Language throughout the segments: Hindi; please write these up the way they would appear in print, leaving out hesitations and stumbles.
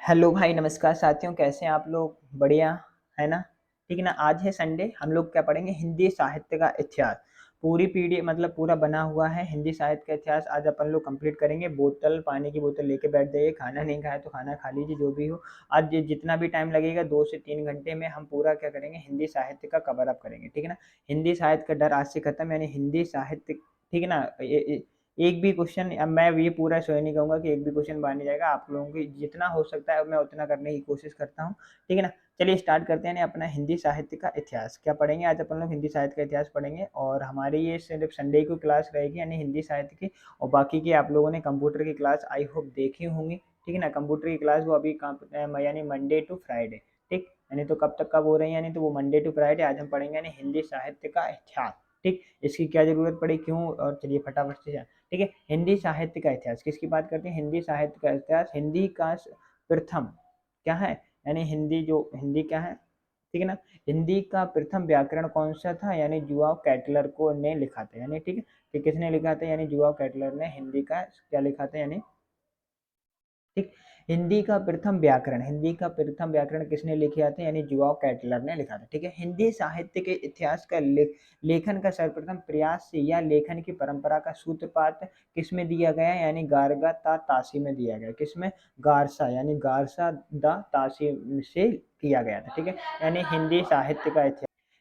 हेलो भाई, नमस्कार साथियों, कैसे हैं आप लोग? बढ़िया, है ना? ठीक है ना? आज है संडे, हम लोग क्या पढ़ेंगे? हिंदी साहित्य का इतिहास। पूरी पीढ़ी मतलब पूरा बना हुआ है हिंदी साहित्य का इतिहास। आज अपन लोग कंप्लीट करेंगे। बोतल, पानी की बोतल लेके बैठ जाइए। खाना नहीं खाया तो खाना खा लीजिए, जो भी हो। आज जितना भी टाइम लगेगा 2 से 3 घंटे में हम पूरा क्या करेंगे? हिंदी साहित्य का कवर अप करेंगे, ठीक है ना? हिंदी साहित्य का डर आज से खत्म, यानी हिंदी साहित्य, ठीक है ना? एक भी क्वेश्चन, अब मैं ये पूरा शो नहीं कहूँगा कि एक भी क्वेश्चन बाहर नहीं जाएगा। आप लोगों की जितना हो सकता है मैं उतना करने की कोशिश करता हूँ, ठीक है ना? चलिए स्टार्ट करते हैं अपना हिंदी साहित्य का इतिहास। क्या पढ़ेंगे आज अपन लोग? हिंदी साहित्य का इतिहास पढ़ेंगे, और हमारी ये सिर्फ संडे की क्लास रहेगी, यानी हिंदी साहित्य की। और बाकी की आप लोगों ने कंप्यूटर की क्लास आई होप देखी होंगी, ठीक है ना? कंप्यूटर की क्लास वो अभी यानी मंडे टू फ्राइडे, ठीक? यानी तो कब तक कब हो रही है? यानी तो वो मंडे टू फ्राइडे आज हम पढ़ेंगे, यानी हिंदी साहित्य का इतिहास, ठीक? इसकी क्या जरूरत पड़ी, क्यों? और चलिए फटाफट से, ठीक है। हिंदी साहित्य का इतिहास किसकी बात करते हैं? हिंदी साहित्य का इतिहास। हिंदी का प्रथम क्या है? यानी हिंदी क्या है, ठीक है ना? हिंदी का प्रथम व्याकरण कौन सा था? यानी जुआव कैटलर को ने लिखा था, यानी ठीक है। कि किसने लिखा था? यानी जुआव कैटलर ने हिंदी का क्या लिखा था, यानी ठीक। हिंदी का प्रथम व्याकरण किसने लिखा था? यानी जुआव कैटलर ने लिखा था, ठीक है। हिंदी साहित्य के इतिहास का लेखन का सर्वप्रथम प्रयास या लेखन की परंपरा का सूत्रपात किसमें दिया गया? यानी गार्गा ता तासी में दिया गया। किसमें? गारसा, यानी गारसा दा तासी से किया गया था, ठीक है। यानी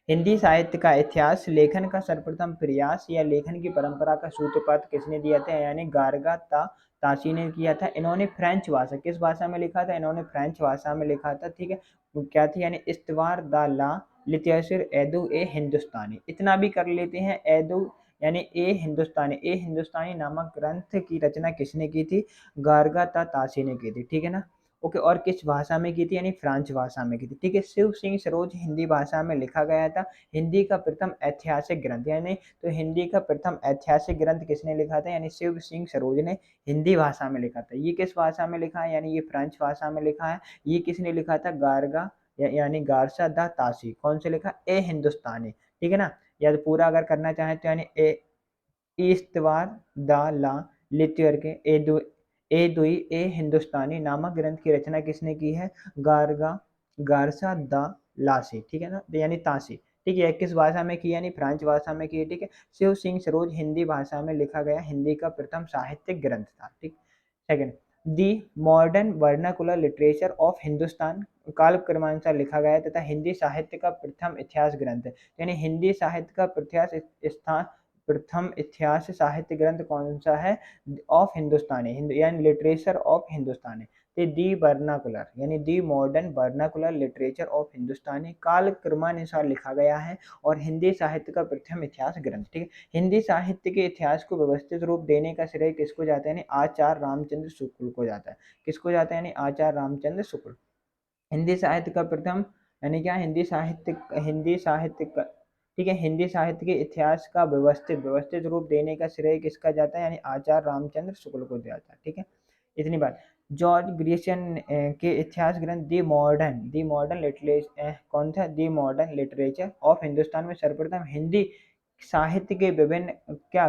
हिंदी साहित्य का इतिहास लेखन का सर्वप्रथम प्रयास या लेखन की परंपरा का सूत्रपात किसने दिया था? यानी गार्गा ता ताशी ने किया था। इन्होंने फ्रेंच भाषा, किस भाषा में लिखा था? इन्होंने फ्रेंच भाषा में लिखा था, ठीक है। वो क्या थी? यानी इस्तवार दा ला लिटरेचर एदु ए हिंदुस्तानी। इतना भी कर लेते हैं, एदु यानी ए हिंदुस्तानी नामक ग्रंथ की रचना किसने की थी? गार्गा ता ताशी ने की थी, ठीक है ना? ओके, और किस भाषा में की थी? यानी फ्रांच भाषा में की थी, ठीक है। शिव सिंह सरोज हिंदी भाषा में लिखा गया था। हिंदी का प्रथम ऐतिहासिक ग्रंथ, यानी तो हिंदी का प्रथम ऐतिहासिक ग्रंथ किसने लिखा था? यानी शिव सिंह सरोज ने हिंदी भाषा में लिखा था। ये किस भाषा में लिखा है? यानी ये फ्रेंच भाषा में लिखा है। ये किसने लिखा था? गार्गा यानी गारसा दा तासी। कौन से लिखा? ए हिंदुस्तानी, ठीक है ना? या तो पूरा अगर करना चाहें तो यानी ए इस्तवार दा ला लित्यर के ए दुई ए हिंदुस्तानी नामक ग्रंथ की रचना किसने की है? गारगा गारसा दा लासी, ठीक है ना? यानी तासी, ठीक है। किस भाषा में की? यानी फ्रेंच भाषा में की, ठीक है। शिव सिंह सरोज हिंदी भाषा में लिखा गया हिंदी का प्रथम साहित्यिक ग्रंथ था, ठीक। Second, the modern vernacular literature of Hindustan काल क्रमानुसार लिखा गया तथा हिंदी साहित्य का प्रथम इतिहास ग्रंथ है। यानी हिंदी साहित्य का स्थान प्रथम इतिहास साहित्य ग्रंथ कौन सा है? ऑफ हिंदुस्तानी, यानी लिटरेचर ऑफ हिंदुस्तानी। तो दी वर्नाकुलर यानी the modern vernacular literature of Hindustani काल क्रमानुसार लिखा गया है, और हिंदी साहित्य का प्रथम इतिहास ग्रंथ, ठीक है। हिंदी साहित्य के इतिहास को व्यवस्थित रूप देने का श्रेय किसको जाता है? यानी आचार्य रामचंद्र शुक्ल को जाता है। किसको जाता है? यानी आचार्य रामचंद्र शुक्ल। हिंदी साहित्य का प्रथम, यानी क्या? हिंदी साहित्य का, ठीक है। हिंदी साहित्य के इतिहास का व्यवस्थित रूप देने का श्रेय किसका जाता है? यानी आचार्य रामचंद्र शुक्ल को जाता है, ठीक है। इतनी बात। जॉर्ज ग्रिशन के इतिहास ग्रंथ दी मॉडर्न लिटरेचर कौन था? दी मॉडर्न लिटरेचर ऑफ हिंदुस्तान में सर्वप्रथम हिंदी साहित्य के विभिन्न क्या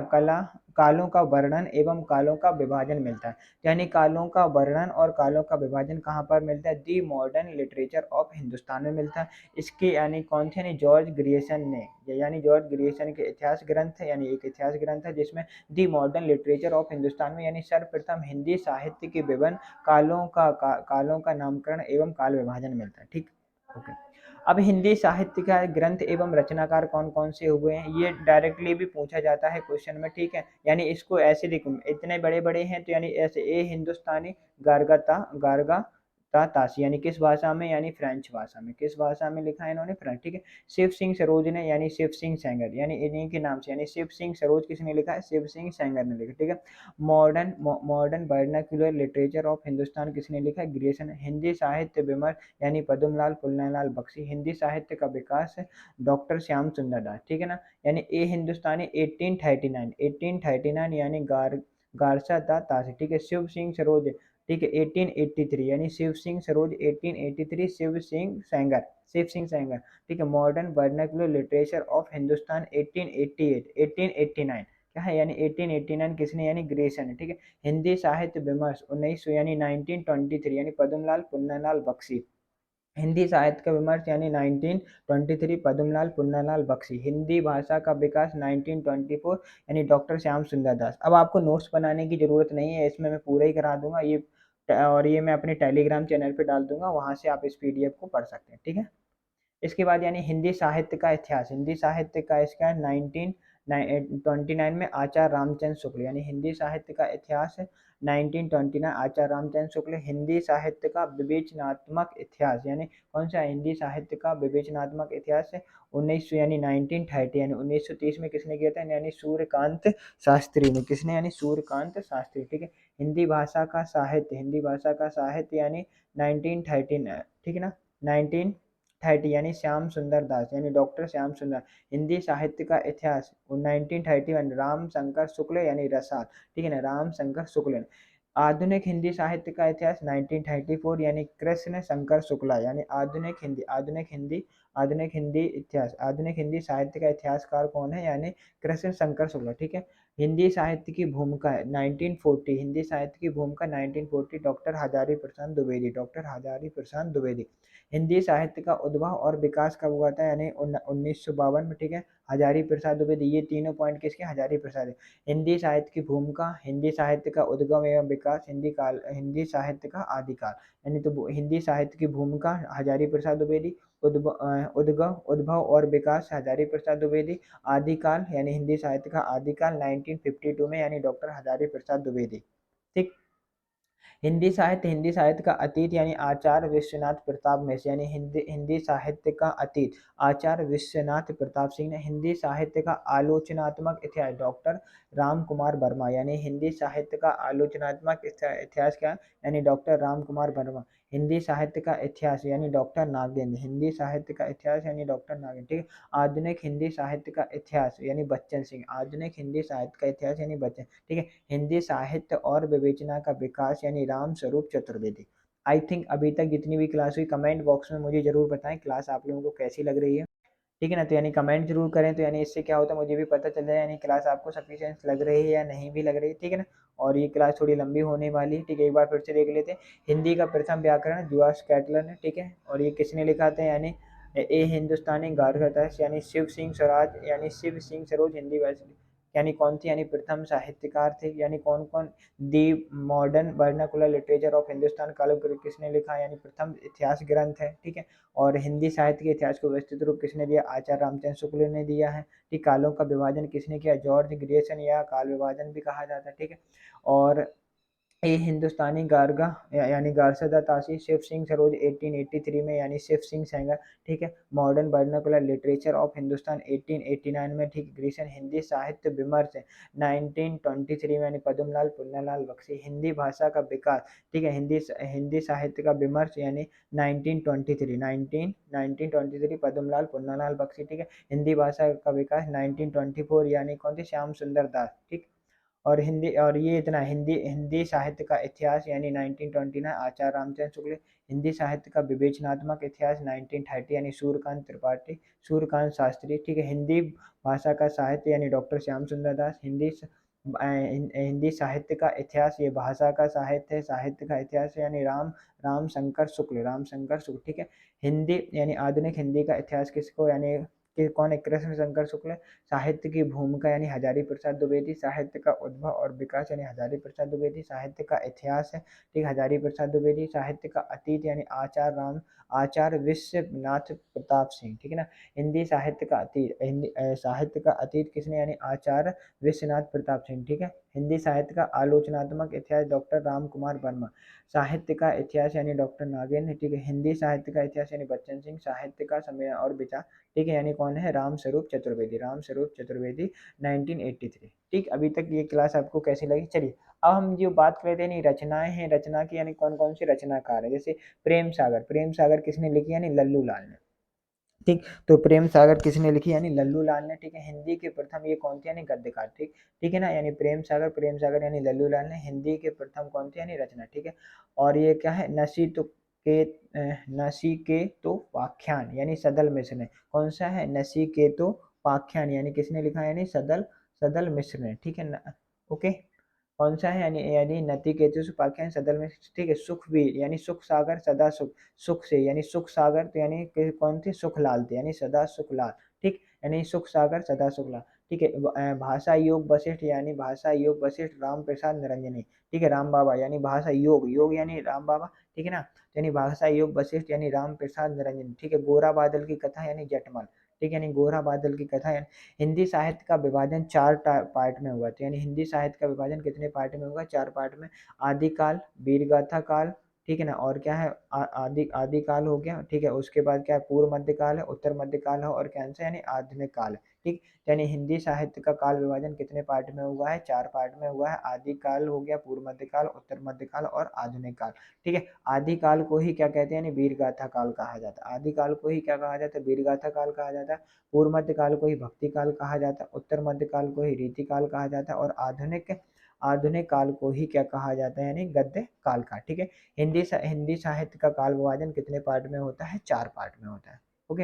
कालों का वर्णन एवं कालों का विभाजन मिलता है। यानी कालों का वर्णन और कालों का विभाजन कहाँ पर मिलता है? दी मॉडर्न लिटरेचर ऑफ हिंदुस्तान में मिलता है। इसके यानी कौन थे? यानी जॉर्ज ग्रियर्सन ने, यानी जॉर्ज ग्रियर्सन के इतिहास ग्रंथ है, यानी एक इतिहास ग्रंथ है जिसमें दी मॉडर्न लिटरेचर ऑफ हिंदुस्तान में यानी सर्वप्रथम हिंदी साहित्य के विभिन्न कालों का नामकरण एवं काल विभाजन मिलता है, ठीक। ओके। अब हिंदी साहित्य का ग्रंथ एवं रचनाकार कौन कौन से हुए हैं, ये डायरेक्टली भी पूछा जाता है क्वेश्चन में, ठीक है। यानी इसको ऐसे लिखूं, इतने बड़े बड़े हैं तो यानी ऐसे ए हिंदुस्तानी गारगा ता तासी, यानी किस भाषा में? यानी फ्रेंच भाषा में। किस भाषा में लिखा है इन्होंने? फ्रेंच, ठीक है। शिव सिंह सरोज ने, यानी शिव सिंह सेंगर, यानी इन्हीं के नाम से, यानी शिव सिंह सरोज किसने लिखा है? शिव सिंह सेंगर ने लिखा, ठीक है। Modern vernacular literature of Hindustan किसने लिखा है? ग्रियर्सन। हिंदी साहित्य विमर्श यानी पद्मलाल पुन्नालाल बख्शी। हिंदी साहित्य का विकास है डॉक्टर श्याम सुंदर दास, ठीक है ना। यानी ए हिंदुस्तानी 1839 यानी गारसा दा तासी, ठीक है। शिव सिंह सरोज, ठीक है, 1883 यानी शिव सिंह सरोज 1883। शिव सिंह सेंगर, ठीक है। Modern vernacular literature of Hindustan 1888 1889, क्या है यानी 1889 किसने यानी ग्रेसन है, ठीक है। हिंदी साहित्य विमर्श 1900 यानी 1923 यानी पद्मलाल पुन्नालाल बख्शी। हिंदी साहित्य का विमर्श यानी 1923 पद्मलाल पुन्नालाल बख्शी। हिंदी भाषा का विकास 1924 यानी डॉक्टर श्याम सुंदर दास। अब आपको नोट्स बनाने की जरूरत नहीं है, इसमें मैं पूरा ही करा दूंगा ये, और ये मैं अपने टेलीग्राम चैनल पे डाल दूंगा, वहां से आप इस पीडीएफ को पढ़ सकते हैं, ठीक है। इसके बाद यानी हिंदी साहित्य का इतिहास, हिंदी साहित्य का इसका 1929 में आचार्य रामचंद्र शुक्ल, यानी हिंदी साहित्य का इतिहास 1929 आचार्य रामचंद्र शुक्ल। हिंदी साहित्य का विवेचनात्मक इतिहास यानी कौन सा, हिंदी साहित्य का विवेचनात्मक इतिहास 1900 यानी 1930 यानी 1930 में किसने किया था, यानी सूर्यकांत शास्त्री ने। किसने, यानी सूर्यकांत शास्त्री, ठीक है। हिंदी भाषा का साहित्य, हिंदी भाषा का साहित्य यानी 1913, ठीक है ना, 1930 यानी श्याम सुंदर दास, यानी डॉक्टर श्याम सुंदर। हिंदी साहित्य का इतिहास 1931 राम शंकर शुक्ल यानी रसाल, ठीक है ना, राम शंकर शुक्ल ने। आधुनिक हिंदी साहित्य का इतिहास 1934 यानी कृष्ण शंकर शुक्ला, यानी आधुनिक हिंदी, आधुनिक हिंदी इतिहास, आधुनिक हिंदी साहित्य का इतिहासकार कौन है, यानी कृष्ण शंकर शुक्ला, ठीक है। हिंदी साहित्य की भूमिका है 1940, हिंदी साहित्य की भूमिका 1940 डॉक्टर हजारी प्रसाद द्विवेदी, डॉक्टर हजारी प्रसाद द्विवेदी। हिंदी साहित्य का उद्भव और विकास कब हुआ था, यानी 1952 में, ठीक है। हजारी प्रसाद द्विवेदी, ये तीनों पॉइंट किसके, हजारी प्रसाद है। हिंदी साहित्य की भूमिका, हिंदी साहित्य का उद्गम एवं विकास, हिंदी साहित्य का आदिकाल, यानी तो हिंदी साहित्य की भूमिका हजारी प्रसाद द्विवेदी, उद्गम उद्भव और विकास हजारी प्रसाद द्विवेदी, आदिकाल यानी हिंदी साहित्य का आदिकाल 1952 में, यानी डॉक्टर हजारी प्रसाद द्विवेदी, ठीक। हिंदी साहित्य का अतीत यानी आचार्य विश्वनाथ प्रताप मिश्र, यानी हिंदी साहित्य का अतीत आचार्य विश्वनाथ प्रताप सिंह ने। हिंदी साहित्य का आलोचनात्मक इतिहास डॉक्टर राम कुमार वर्मा, यानी हिंदी साहित्य का आलोचनात्मक इतिहास क्या, यानी डॉक्टर राम कुमार वर्मा। हिंदी साहित्य का इतिहास यानी डॉक्टर नागेंद्र, हिंदी साहित्य का इतिहास यानी डॉक्टर नागेंद्र, ठीक है। आधुनिक हिंदी साहित्य का इतिहास यानी बच्चन सिंह, आधुनिक हिंदी साहित्य का इतिहास यानी बच्चन, ठीक है। हिंदी साहित्य और विवेचना का विकास यानी राम स्वरूप चतुर्वेदी। आई थिंक अभी तक जितनी भी क्लास हुई, कमेंट बॉक्स में मुझे जरूर बताएं क्लास आप लोगों को कैसी लग रही है, ठीक है ना। तो यानी कमेंट जरूर करें, तो यानी इससे क्या होता है, मुझे भी पता चल जाए यानी क्लास आपको सफिशिएंट लग रही है या नहीं भी लग रही है, ठीक है ना। और ये क्लास थोड़ी लंबी होने वाली है, ठीक है। एक बार फिर से देख लेते हैं। हिंदी का प्रथम व्याकरण जुआस कैटलर ने, ठीक है। और ये किसने लिखा था, यानी ए हिंदुस्तानी गार्गदर्श यानी शिव सिंह स्वराज, यानी शिव सिंह सरोज हिंदी वैसे, यानी कौन थे, यानी प्रथम साहित्यकार थे, यानी कौन कौन। The modern vernacular literature of Hindustan कालम किसने लिखा, यानी प्रथम इतिहास ग्रंथ है, ठीक है। और हिंदी साहित्य के इतिहास को व्यवस्थित रूप किसने दिया, आचार्य रामचंद्र शुक्ल ने दिया है, ठीक। कालों का विभाजन किसने किया, जॉर्ज ग्रेसन, या काल विभाजन भी कहा जाता है, ठीक है। और ये हिंदुस्तानी गार्गा यानी गारसदा तासी शिव सिंह सरोज 1883 में, यानी शिव सिंह सेंगर, ठीक है। Modern vernacular literature of Hindustan 1889 में, ठीक। ग्रीसन हिंदी साहित्य विमर्श 1923 में, यानी पद्मलाल पुन्नालाल बख्शी। हिंदी भाषा का विकास, ठीक है, हिंदी साहित्य का विमर्श यानी 1923 पद्मलाल पुन्नालाल बख्शी, ठीक है। हिंदी भाषा का विकास 1924 यानी कौन थे, श्याम सुंदर दास, ठीक। और हिंदी, और ये इतना हिंदी हिंदी साहित्य का इतिहास यानी 1929 आचार्य रामचंद्र शुक्ल। हिंदी साहित्य का विवेचनात्मक इतिहास 1930 यानी सूर्यकांत त्रिपाठी, सूर्यकांत शास्त्री, ठीक है। हिंदी भाषा का साहित्य यानी डॉक्टर श्याम सुंदर दास। हिंदी साहित्य का इतिहास, ये भाषा का साहित्य है, साहित्य का इतिहास यानी राम शंकर शुक्ल, राम शंकर शुक्ल, ठीक है। हिंदी यानी आधुनिक हिंदी का इतिहास किसको, यानी कि कौन है, कृष्ण शंकर शुक्ल। साहित्य की भूमिका यानी हजारी प्रसाद द्विवेदी। साहित्य का उद्भव और विकास यानी हजारी प्रसाद द्विवेदी। साहित्य का इतिहास है, ठीक, हजारी प्रसाद द्विवेदी। साहित्य का अतीत यानी आचार्य विश्वनाथ प्रताप सिंह, ठीक है ना। हिंदी साहित्य का अतीत, साहित्य का अतीत किसने, यानी आचार्य विश्वनाथ प्रताप सिंह, ठीक है। हिंदी साहित्य का आलोचनात्मक इतिहास डॉक्टर राम कुमार वर्मा। साहित्य का इतिहास यानी डॉक्टर नागेंद्र, ठीक है। हिंदी साहित्य का इतिहास यानी बच्चन सिंह। साहित्य का समय और विचार, ठीक है, यानी कौन है, राम स्वरूप चतुर्वेदी, राम स्वरूप चतुर्वेदी 1983, ठीक। अभी तक ये क्लास आपको कैसी लगी, चलिए अब हम जो बात कर रहे थे, यानी रचनाएं हैं, रचना की यानी कौन कौन सी रचनाकार है, जैसे प्रेम सागर किसने लिखी, यानी लल्लू लाल ने, ठीक। तो प्रेम सागर किसने लिखी, यानी लल्लू लाल ने, ठीक है। हिंदी के प्रथम ये कौन थे, यानी गद्यकार, ठीक, ठीक है ना। यानी प्रेम सागर यानी लल्लू लाल ने। हिंदी के प्रथम कौन थे, यानी रचना, ठीक है। और ये क्या है, नसीकेतो पाख्यान यानी सदल मिश्र ने, कौन सा है, नसीकेतो पाख्यान, यानी किसने लिखा है, यानी सदल सदल मिश्र ने, ठीक है ना। ओके, कौन सा है, यानी यानी नचिकेतु से पाख्यान सदल में, ठीक है। सुखवीर यानी सुख सागर सदा सुख, सुख से यानी सुख सागर, तो यानी कौन थे, सुखलाल थे, यानी सदा सुखलाल, ठीक, यानी सुख सागर सदा सुखलाल, ठीक है। भाषा योग वशिष्ठ यानी भाषा योग वशिष्ठ राम प्रसाद निरंजनी, ठीक है। राम बाबा यानी भाषा योग, योग यानी राम बाबा, ठीक है ना। यानी भाषा योग वशिष्ठ यानी राम प्रसाद निरंजनी, ठीक है। गोरा बादल की कथा यानी जटमल, ठीक है, यानी गोरा बादल की कथा यानी। हिंदी साहित्य का विभाजन चार पार्ट में हुआ था, यानी हिंदी साहित्य का विभाजन कितने पार्ट में होगा, चार पार्ट में। आदिकाल, वीरगाथा काल, ठीक है ना, और क्या है, आदि आदिकाल हो गया, ठीक है। उसके बाद क्या है, पूर्व मध्यकाल है, उत्तर मध्यकाल है, और कैंसर यानी आधुनिक काल है, ठीक। यानी हिंदी साहित्य का काल विभाजन कितने पार्ट में हुआ है, चार पार्ट में हुआ है। आदिकाल हो गया, पूर्व मध्यकाल, उत्तर मध्यकाल और आधुनिक काल, ठीक है। आदिकाल को ही क्या कहते हैं, यानी वीरगाथा काल कहा जाता है। आदिकाल को ही क्या कहा जाता है, वीरगाथा काल कहा जाता है। पूर्व मध्यकाल को ही भक्ति काल कहा जाता है, उत्तर मध्यकाल को ही रीति काल कहा जाता है, और आधुनिक आधुनिक काल को ही क्या कहा जाता है, यानी गद्य काल का, ठीक है। हिंदी साहित्य का काल विभाजन कितने पार्ट में होता है, चार पार्ट में होता है। ओके,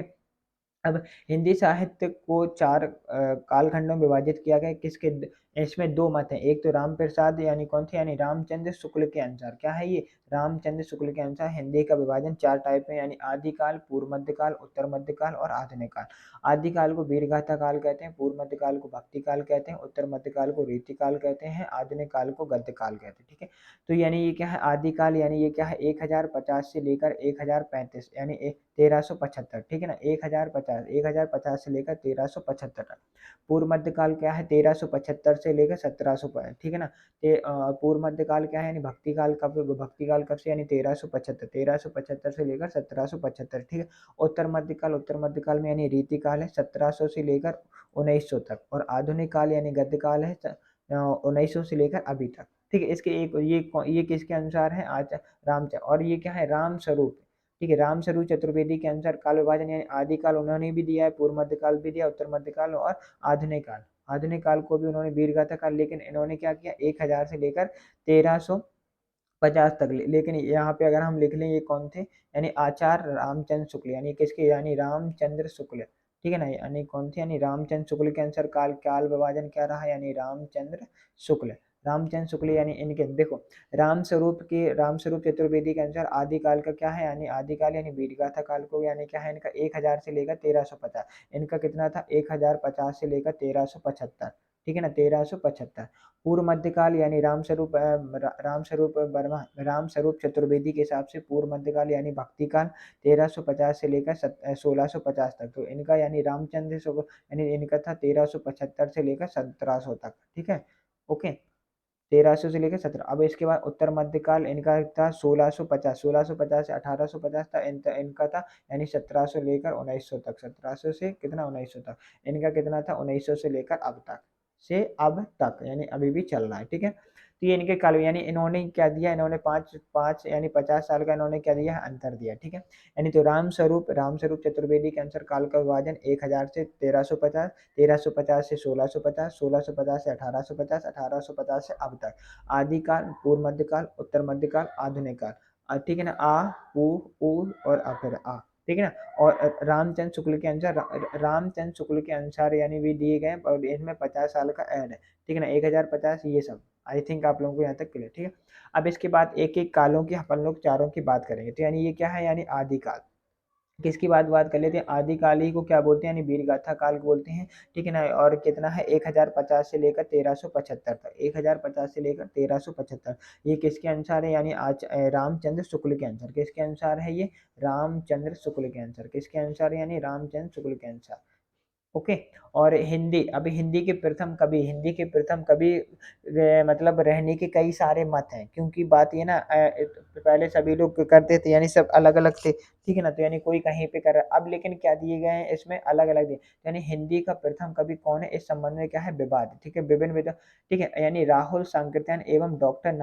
अब हिंदी साहित्य को चार कालखंडों में विभाजित किया गया, किसके, इसमें दो मत हैं। एक तो राम प्रसाद यानी कौन थे, यानी रामचंद्र शुक्ल के अनुसार, क्या है ये, रामचंद्र शुक्ल के अनुसार हिंदी का विभाजन चार टाइप में, यानी आदिकाल, पूर्व मध्यकाल, उत्तर मध्यकाल और आधुनिक काल। आदिकाल को वीरगाथा काल कहते हैं, पूर्व मध्यकाल को भक्ति काल कहते हैं, उत्तर मध्यकाल को रीति काल कहते हैं, आधुनिक काल को गद्य काल कहते हैं, ठीक है। तो यानी ये क्या है, आदिकाल यानी ये क्या है, 1050 से लेकर 1035, यानी 1375, ठीक है ना। 1050 से लेकर 1375 तक। पूर्व मध्यकाल क्या है, 1375 से लेकर 1700, ठीक है ना। पूर्व मध्यकाल क्या है, यानी भक्ति काल कब, भक्ति काल कब से, यानी 1375 से लेकर 1775, ठीक है। उत्तर मध्यकाल में यानी रीति काल है 1700 से लेकर 1900 तक, और आधुनिक काल यानी गद्य काल है 1900 से लेकर अभी तक, ठीक है। इसके एक ये किसके अनुसार है, आज रामचंद्र, और ये क्या है, राम स्वरूप, ठीक है। राम स्वरूप चतुर्वेदी के अनुसार काल विभाजन, यानी आदिकाल उन्होंने भी दिया है, पूर्व मध्यकाल भी दिया, उत्तर मध्यकाल और आधुनिक काल। आधुनिक काल को भी उन्होंने वीरगाथा काल, लेकिन इन्होंने क्या किया, 1000 से लेकर 1350 तक, लेकिन यहाँ पे अगर हम लिख लें ये कौन थे, यानी आचार्य रामचंद्र शुक्ल, यानी किसके, यानी रामचंद्र शुक्ल, ठीक है ना, यानी कौन थे, यानी रामचंद्र शुक्ल के अनुसार काल काल विभाजन क्या रहा, यानी रामचंद्र शुक्ल। रामचंद्र शुक्ल यानी इनके देखो, राम स्वरूप चतुर्वेदी के अनुसार आदिकाल का क्या है, यानी आदिकाल यानी वीरगाथा काल को, यानी क्या है इनका, 1000 से लेकर 1350, इनका कितना था, 1050 से लेकर 1375, ठीक है ना, 1375। पूर्व मध्यकाल यानी राम स्वरूप वर्मा, राम स्वरूप चतुर्वेदी के हिसाब से पूर्व मध्यकाल यानी भक्ति काल 1350 से लेकर 1650 तक, तो इनका यानी यानी इनका था 1375 से लेकर 1700 तक, ठीक है। ओके, 1300 से लेकर 17, अब इसके बाद उत्तर मध्यकाल इनका था 1650 से 1850 था, इनका था, यानी 1700 लेकर 1900 तक, 1700 से कितना, 1900 तक, इनका कितना था, 1900 से लेकर अब तक, यानी अभी भी चल रहा है, ठीक है। तो ये इनके काल, यानी इन्होंने क्या दिया, इन्होंने पाँच पाँच यानी 50 साल का इन्होंने क्या दिया है, अंतर दिया, ठीक है। यानी तो राम स्वरूप चतुर्वेदी के अनुसार काल का विभाजन 1000 से 1350, 1350 से 1650, 1650 से 1850, 1850 से अब तक। आदिकाल, पूर्व मध्यकाल, उत्तर मध्यकाल, आधुनिक काल, ठीक है ना। उ और फिर ठीक है ना। और रामचंद्र शुक्ल के अनुसार रामचंद्र शुक्ल के अनुसार यानी भी दिए गए, और इसमें 50 साल का ऐड है, ठीक है ना, 1050 ये सब। आई थिंक आप लोगों को यहाँ तक क्लियर, ठीक है। अब इसके बाद एक एक कालों की अपन लोग चारों की बात करेंगे, तो यानी ये क्या है, यानी आदिकाल, किसकी बात कर लेते हैं, आदिकाल ही को क्या बोलते हैं, यानी वीरगाथा काल को बोलते हैं, ठीक है ना। और कितना है, 1050 से लेकर 1375 तक, 1050 से लेकर 1375, ये किसके अनुसार है, यानी आज रामचंद्र शुक्ल के अनुसार, किसके अनुसार है ये, रामचंद्र शुक्ल के अनुसार, किसके अनुसार, यानी रामचंद्र शुक्ल के अनुसार। ओके, और हिंदी के प्रथम कवि मतलब रहने के कई सारे मत हैं, क्योंकि बात ये ना पहले सभी लोग करते थे, यानी सब अलग अलग थे, ठीक है ना। तो यानी कोई कहीं पे कर रहा है, अब लेकिन क्या दिए गए हैं इसमें, अलग अलग दिए, यानी हिंदी का प्रथम कवि कौन है, इस संबंध में क्या है, विवाद, ठीक है, विभिन्न विद्वान, ठीक है। यानी राहुल सांकृत्यायन एवं डॉक्टर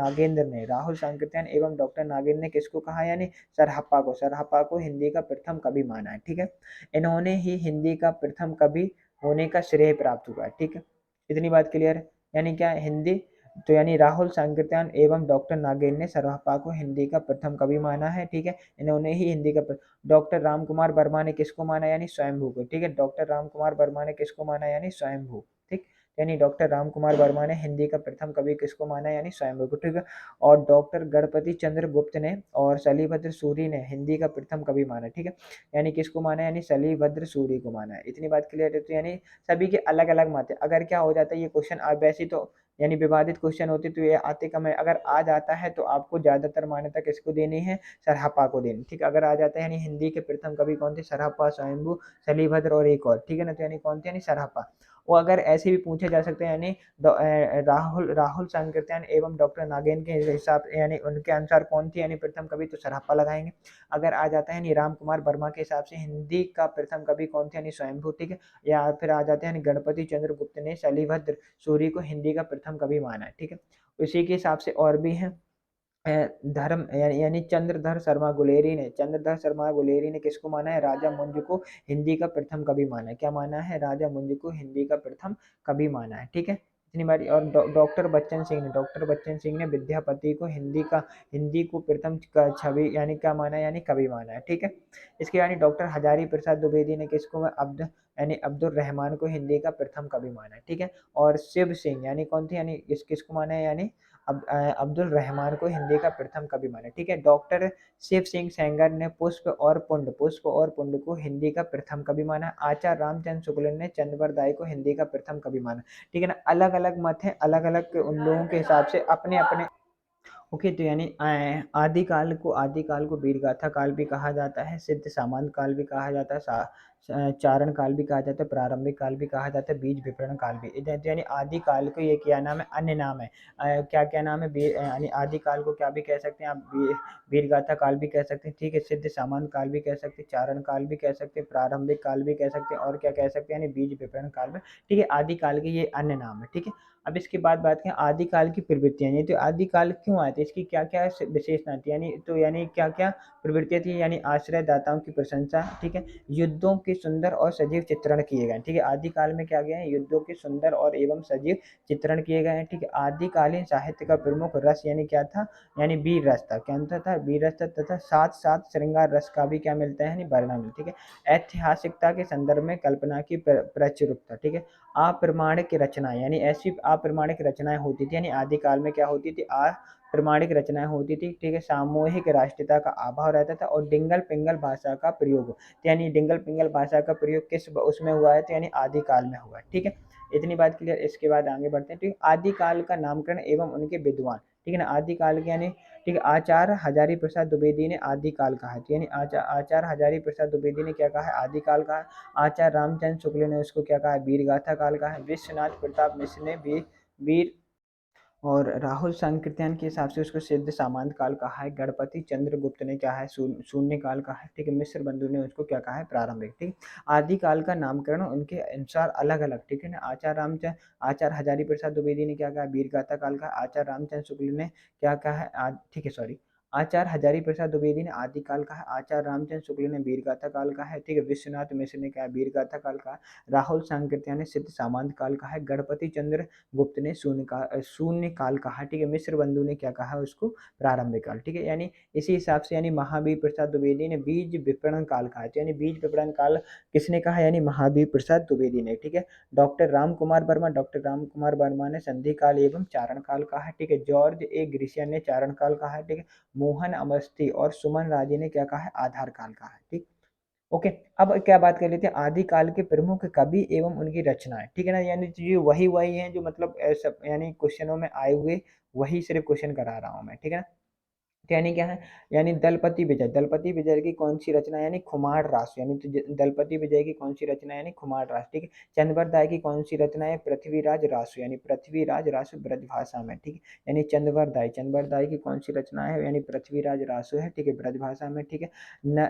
नागेंद्र ने किसको कहा, यानी सरहप्पा को हिंदी का प्रथम कवि माना है, ठीक है। इन्होंने ही हिंदी का प्रथम कवि होने का श्रेय प्राप्त हुआ है, ठीक है। इतनी बात क्लियर है, यानी क्या है, हिंदी, तो यानी राहुल सांकृत्यायन एवं डॉक्टर नागेंद्र ने सरहप्पा को हिंदी का प्रथम कवि माना है, ठीक है। इन्होंने ही हिंदी का डॉक्टर राम कुमार वर्मा ने किसको माना, यानी स्वयंभू को, ठीक है। डॉक्टर राम कुमार वर्मा ने किसको माना, यानी स्वयंभू, ठीक। यानी डॉक्टर राम कुमार वर्मा ने हिंदी का प्रथम कवि किसको माना यानी स्वयंभू को, ठीक है। और डॉक्टर गणपति चंद्र गुप्त ने और शैलीभद्र सूरी ने हिंदी का प्रथम कवि माना, ठीक है। यानी किसको माना यानी शैलीभद्र सूरी को माना है। इतनी बात क्लियर है। तो यानी सभी के अलग अलग मत है। अगर क्या हो जाता है ये क्वेश्चन आप वैसे तो यानी विवादित क्वेश्चन होते तो ये आते कम है, अगर आ जाता है तो आपको ज्यादातर मान्यता किसको देनी है, सरहप्पा को देनी, ठीक है। अगर आ जाता है यानी हिंदी के प्रथम कवि कौन थे, सरहप्पा, स्वयंभू, शैलीभद्र और एक और, ठीक है ना। तो यानी कौन थे यानी सरहप्पा। वो अगर ऐसे भी पूछे जा सकते हैं यानी राहुल राहुल संकीर्तन एवं डॉक्टर नागेन के हिसाब यानी उनके अनुसार कौन थी यानी प्रथम कवि, तो सरहप्पा लगाएंगे। अगर आ जाता है यानी राम कुमार वर्मा के हिसाब से हिंदी का प्रथम कवि कौन थे यानी स्वयंभू, ठीक है। या फिर आ जाते हैं यानी गणपति चंद्र गुप्त ने शैलीभद्र सूरी को हिंदी का प्रथम कवि माना है, ठीक है। उसी के हिसाब से और भी है धर्म यानी चंद्रधर शर्मा गुलेरी ने, चंद्रधर शर्मा गुलेरी ने किसको माना है, राजा मुंज को हिंदी का प्रथम कवि माना है। क्या माना है, राजा मुंज को हिंदी का प्रथम कवि माना है, ठीक है। इतनी बारी। और डॉक्टर बच्चन सिंह ने, डॉक्टर बच्चन सिंह ने विद्यापति को हिंदी को प्रथम छवि यानी क्या माना है यानी कवि माना है, ठीक है। इसके यानी डॉक्टर हजारी प्रसाद द्विवेदी ने किसको यानी अब्दुल रहमान को हिंदी का प्रथम कवि माना है, ठीक है। और शिव सिंह यानी कौन थे यानी किसको माना है यानी अब्दुल रहमान को हिंदी का प्रथम कवि माना, ठीक है। डॉक्टर शिव सिंह सेंगर ने पुष्प और पुंड को हिंदी का प्रथम कवि माना। आचार्य रामचंद्र शुक्ल ने चंद्रवर दाई को हिंदी का प्रथम कवि माना, ठीक है ना। अलग अलग मत है, अलग अलग उन लोगों के हिसाब से अपने अपने। ओके। तो यानी आदिकाल को वीरगाथा काल भी कहा जाता है, सिद्ध सामांत काल भी कहा जाता है, चारण काल भी कहा जाता है, प्रारंभिक काल भी कहा जाता है, बीज विवरण काल भी। तो यानी आदिकाल को ये क्या नाम है, अन्य नाम है। क्या क्या नाम है, यानी आदिकाल को क्या भी कह सकते हैं आप, वीरगाथा काल भी कह सकते हैं, ठीक है। सिद्ध सामांत काल भी कह सकते हैं, चारण काल भी कह सकते हैं, प्रारंभिक काल भी कह सकते हैं, और क्या कह सकते हैं यानी बीज विवरण काल में, ठीक है। आदिकाल के ये अन्य नाम है, ठीक है। अब इसके बाद बात करें आदिकाल की प्रवृत्तियां, यानी तो आदिकाल क्यों आए थे, इसकी क्या क्या विशेषता थी, यानी तो यानी क्या क्या प्रवृत्तियां थी, यानी आश्रयदाताओं की प्रशंसा, ठीक है। युद्धों के सुंदर और सजीव चित्रण किए गए, ठीक है। आदिकाल में क्या गया है, युद्धों के सुंदर और एवं सजीव चित्रण किए गए हैं, ठीक है। आदिकालीन साहित्य का प्रमुख रस यानी क्या था, यानी वीर रस था। क्या था वीर रस था, तथा साथ साथ श्रृंगार रस का भी क्या मिलता है यानी वर्णन, ठीक है। ऐतिहासिकता के संदर्भ में कल्पना की प्रचुरता, ठीक है। अप्रमाणिक रचनाएं, यानी ऐसी अप्रमाणिक रचनाएं होती थी, यानी आदिकाल में क्या होती थी, अप्रमाणिक रचनाएं होती थी, ठीक है। सामूहिक राष्ट्रीयता का अभाव रहता था और डिंगल पिंगल भाषा का प्रयोग, तो यानी डिंगल पिंगल भाषा का प्रयोग किस उसमें हुआ है, तो यानी आदिकाल में हुआ है, ठीक है। इतनी बात क्लियर। इसके बाद आगे बढ़ते हैं, ठीक। आदिकाल का नामकरण एवं उनके विद्वान, ठीक है ना। आदिकाल के यानी, ठीक है, आचार्य हजारी प्रसाद द्विवेदी ने आदिकाल कहा है, तो यानी आचार्य हजारी प्रसाद द्विवेदी ने क्या कहा है, आदिकाल कहा है। आचार्य रामचंद्र शुक्ल ने उसको क्या कहा है, वीरगाथा काल कहा है। विश्वनाथ प्रताप मिश्र ने वीर और राहुल संकीर्तन के हिसाब से उसको सिद्ध सामांत काल कहा है। गणपति चंद्र गुप्त ने क्या है, शून्य काल कहा है, ठीक है। मिश्र बंधु ने उसको क्या कहा है, प्रारंभिक, ठीक। आदि काल का नामकरण उनके अनुसार अलग अलग, ठीक है ना। आचार्य हजारी प्रसाद द्विवेदी ने क्या कहा, वीरगाथा काल का। आचार्य रामचंद्र शुक्ल ने क्या कहा है, ठीक है, सॉरी, आचार्य हजारी प्रसाद द्विवेदी ने आदिकाल कहा, आचार्य रामचंद्र शुक्ल ने वीरगाथा काल का है, ठीक है। विश्वनाथ मिश्र ने क्या वीरगाथा काल का। राहुल सांकृत्य ने सिद्ध सामांत काल का है। गणपति चंद्र गुप्त ने शून्य काल कहा, ठीक है। मिश्र बंधु ने क्या कहा उसको, प्रारंभिक काल, ठीक है। यानी इसी हिसाब से यानी महावीर प्रसाद द्विवेदी ने बीज विपणन काल कहा, तो यानी बीज विपणन काल किसने कहा, यानी महावीर प्रसाद द्विवेदी ने, ठीक है। डॉक्टर राम कुमार वर्मा ने संधि काल एवं चारण काल कहा है, ठीक है। जॉर्ज ए ग्रिशियन ने चारण काल कहा है, ठीक है। मोहन अवस्थी और सुमन राजे ने क्या कहा है, आधार काल कहा है, ठीक। ओके। अब क्या बात कर लेते हैं आदिकाल के प्रमुख कवि एवं उनकी रचनाएं, ठीक है ना। यानी ये वही वही हैं जो मतलब सब यानी क्वेश्चनों में आए हुए, वही सिर्फ क्वेश्चन करा रहा हूं मैं, ठीक है ना। तो यानी क्या है, यानी दलपति विजय की कौन सी रचना, यानी खुमार रास, यानी तो दलपति विजय की कौन सी रचना, यानी खुमार रास, ठीक है। चंद्रवर दाय की कौन सी रचना है, पृथ्वीराज रासु, यानी पृथ्वीराज रासु ब्रजभाषा में, ठीक है। यानी चंद्रवर दाय की कौन सी रचना है, यानी पृथ्वीराज रासु है, ठीक है, ब्रजभाषा में, ठीक है।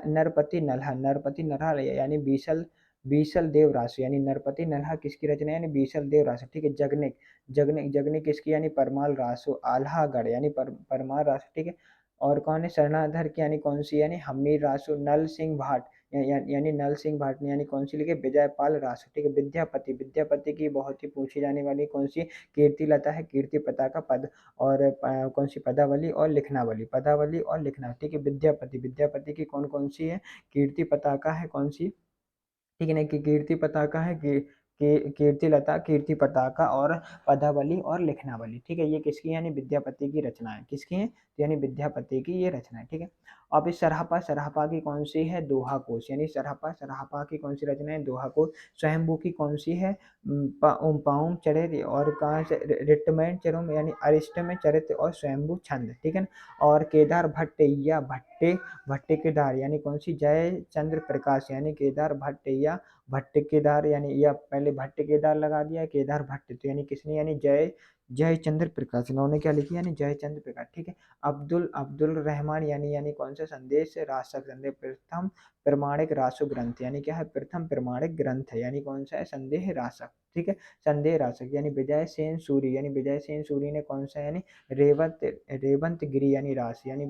नरपति नल्हा यानी बीसल बीसल देव रासु, यानी नरपति नल्हा किसकी रचना है, यानी बीसल देव रासु, ठीक है। जगनिक किसकी, यानी परमाल रासु आल्हागढ़, यानी परमाल रासु, ठीक है। और कौन है शरणाधर की, यानी कौन सी, यानी हमीर रासु नल सिंह भाट, यानी नल सिंह भाट ने यानी कौन सी लिखी, विजयपाल रासु, ठीक है। विद्यापति की बहुत ही पूछी जाने वाली कौन सी, कीर्ति लता है, कीर्ति पताका पद, और कौन सी पदावली और लिखना, ठीक है। विद्यापति की कौन कौन सी है, कीर्ति पताका है कौन सी, ठीक है ना, कि कीर्ति पताका है कि कीर्तिलता, कीर्ति पताका और पदावली और लिखनावली। ठीक है, ये किसकी यानी विद्यापति की रचना है। किसकी है यानी विद्यापति की ये रचना है। ठीक है, अब इस सरहपा सरहपा की कौन सी है दोहा कोश, यानी सरहपा सरहपा की कौन सी रचना है दोहा कोश। स्वयंभू की कौन सी है पाउम चरित और कहाँ से रिटमेंट चरम यानी अरिष्ट में चरित्र और स्वयंभू छंद। ठीक है ना, और केदार भट्ट या भट्टे भट्टे केदार यानी कौन सी जय चंद्र प्रकाश यानी केदार भट्ट या भट्ट केदार यानी या पहले भट्ट केदार लगा दिया केदार भट्ट तो यानी किसने यानी जय जय चंद्र प्रकाश, इन्होंने क्या लिखी यानी जय चंद्र प्रकाश। ठीक है, अब्दुल अब्दुल रहमान यानी कौन सा संदेश राशक संदेश प्रथम प्रमाणिक रासु ग्रंथ यानी क्या है प्रथम प्रमाणिक ग्रंथ है यानी कौन सा है संदेह रासक। ठीक है, संदेह रासक यानी विजय सेन सूरी यानी विजय सेन सूरी ने कौन सा यानी रेवत रेवंत गिरी यानी रास यानी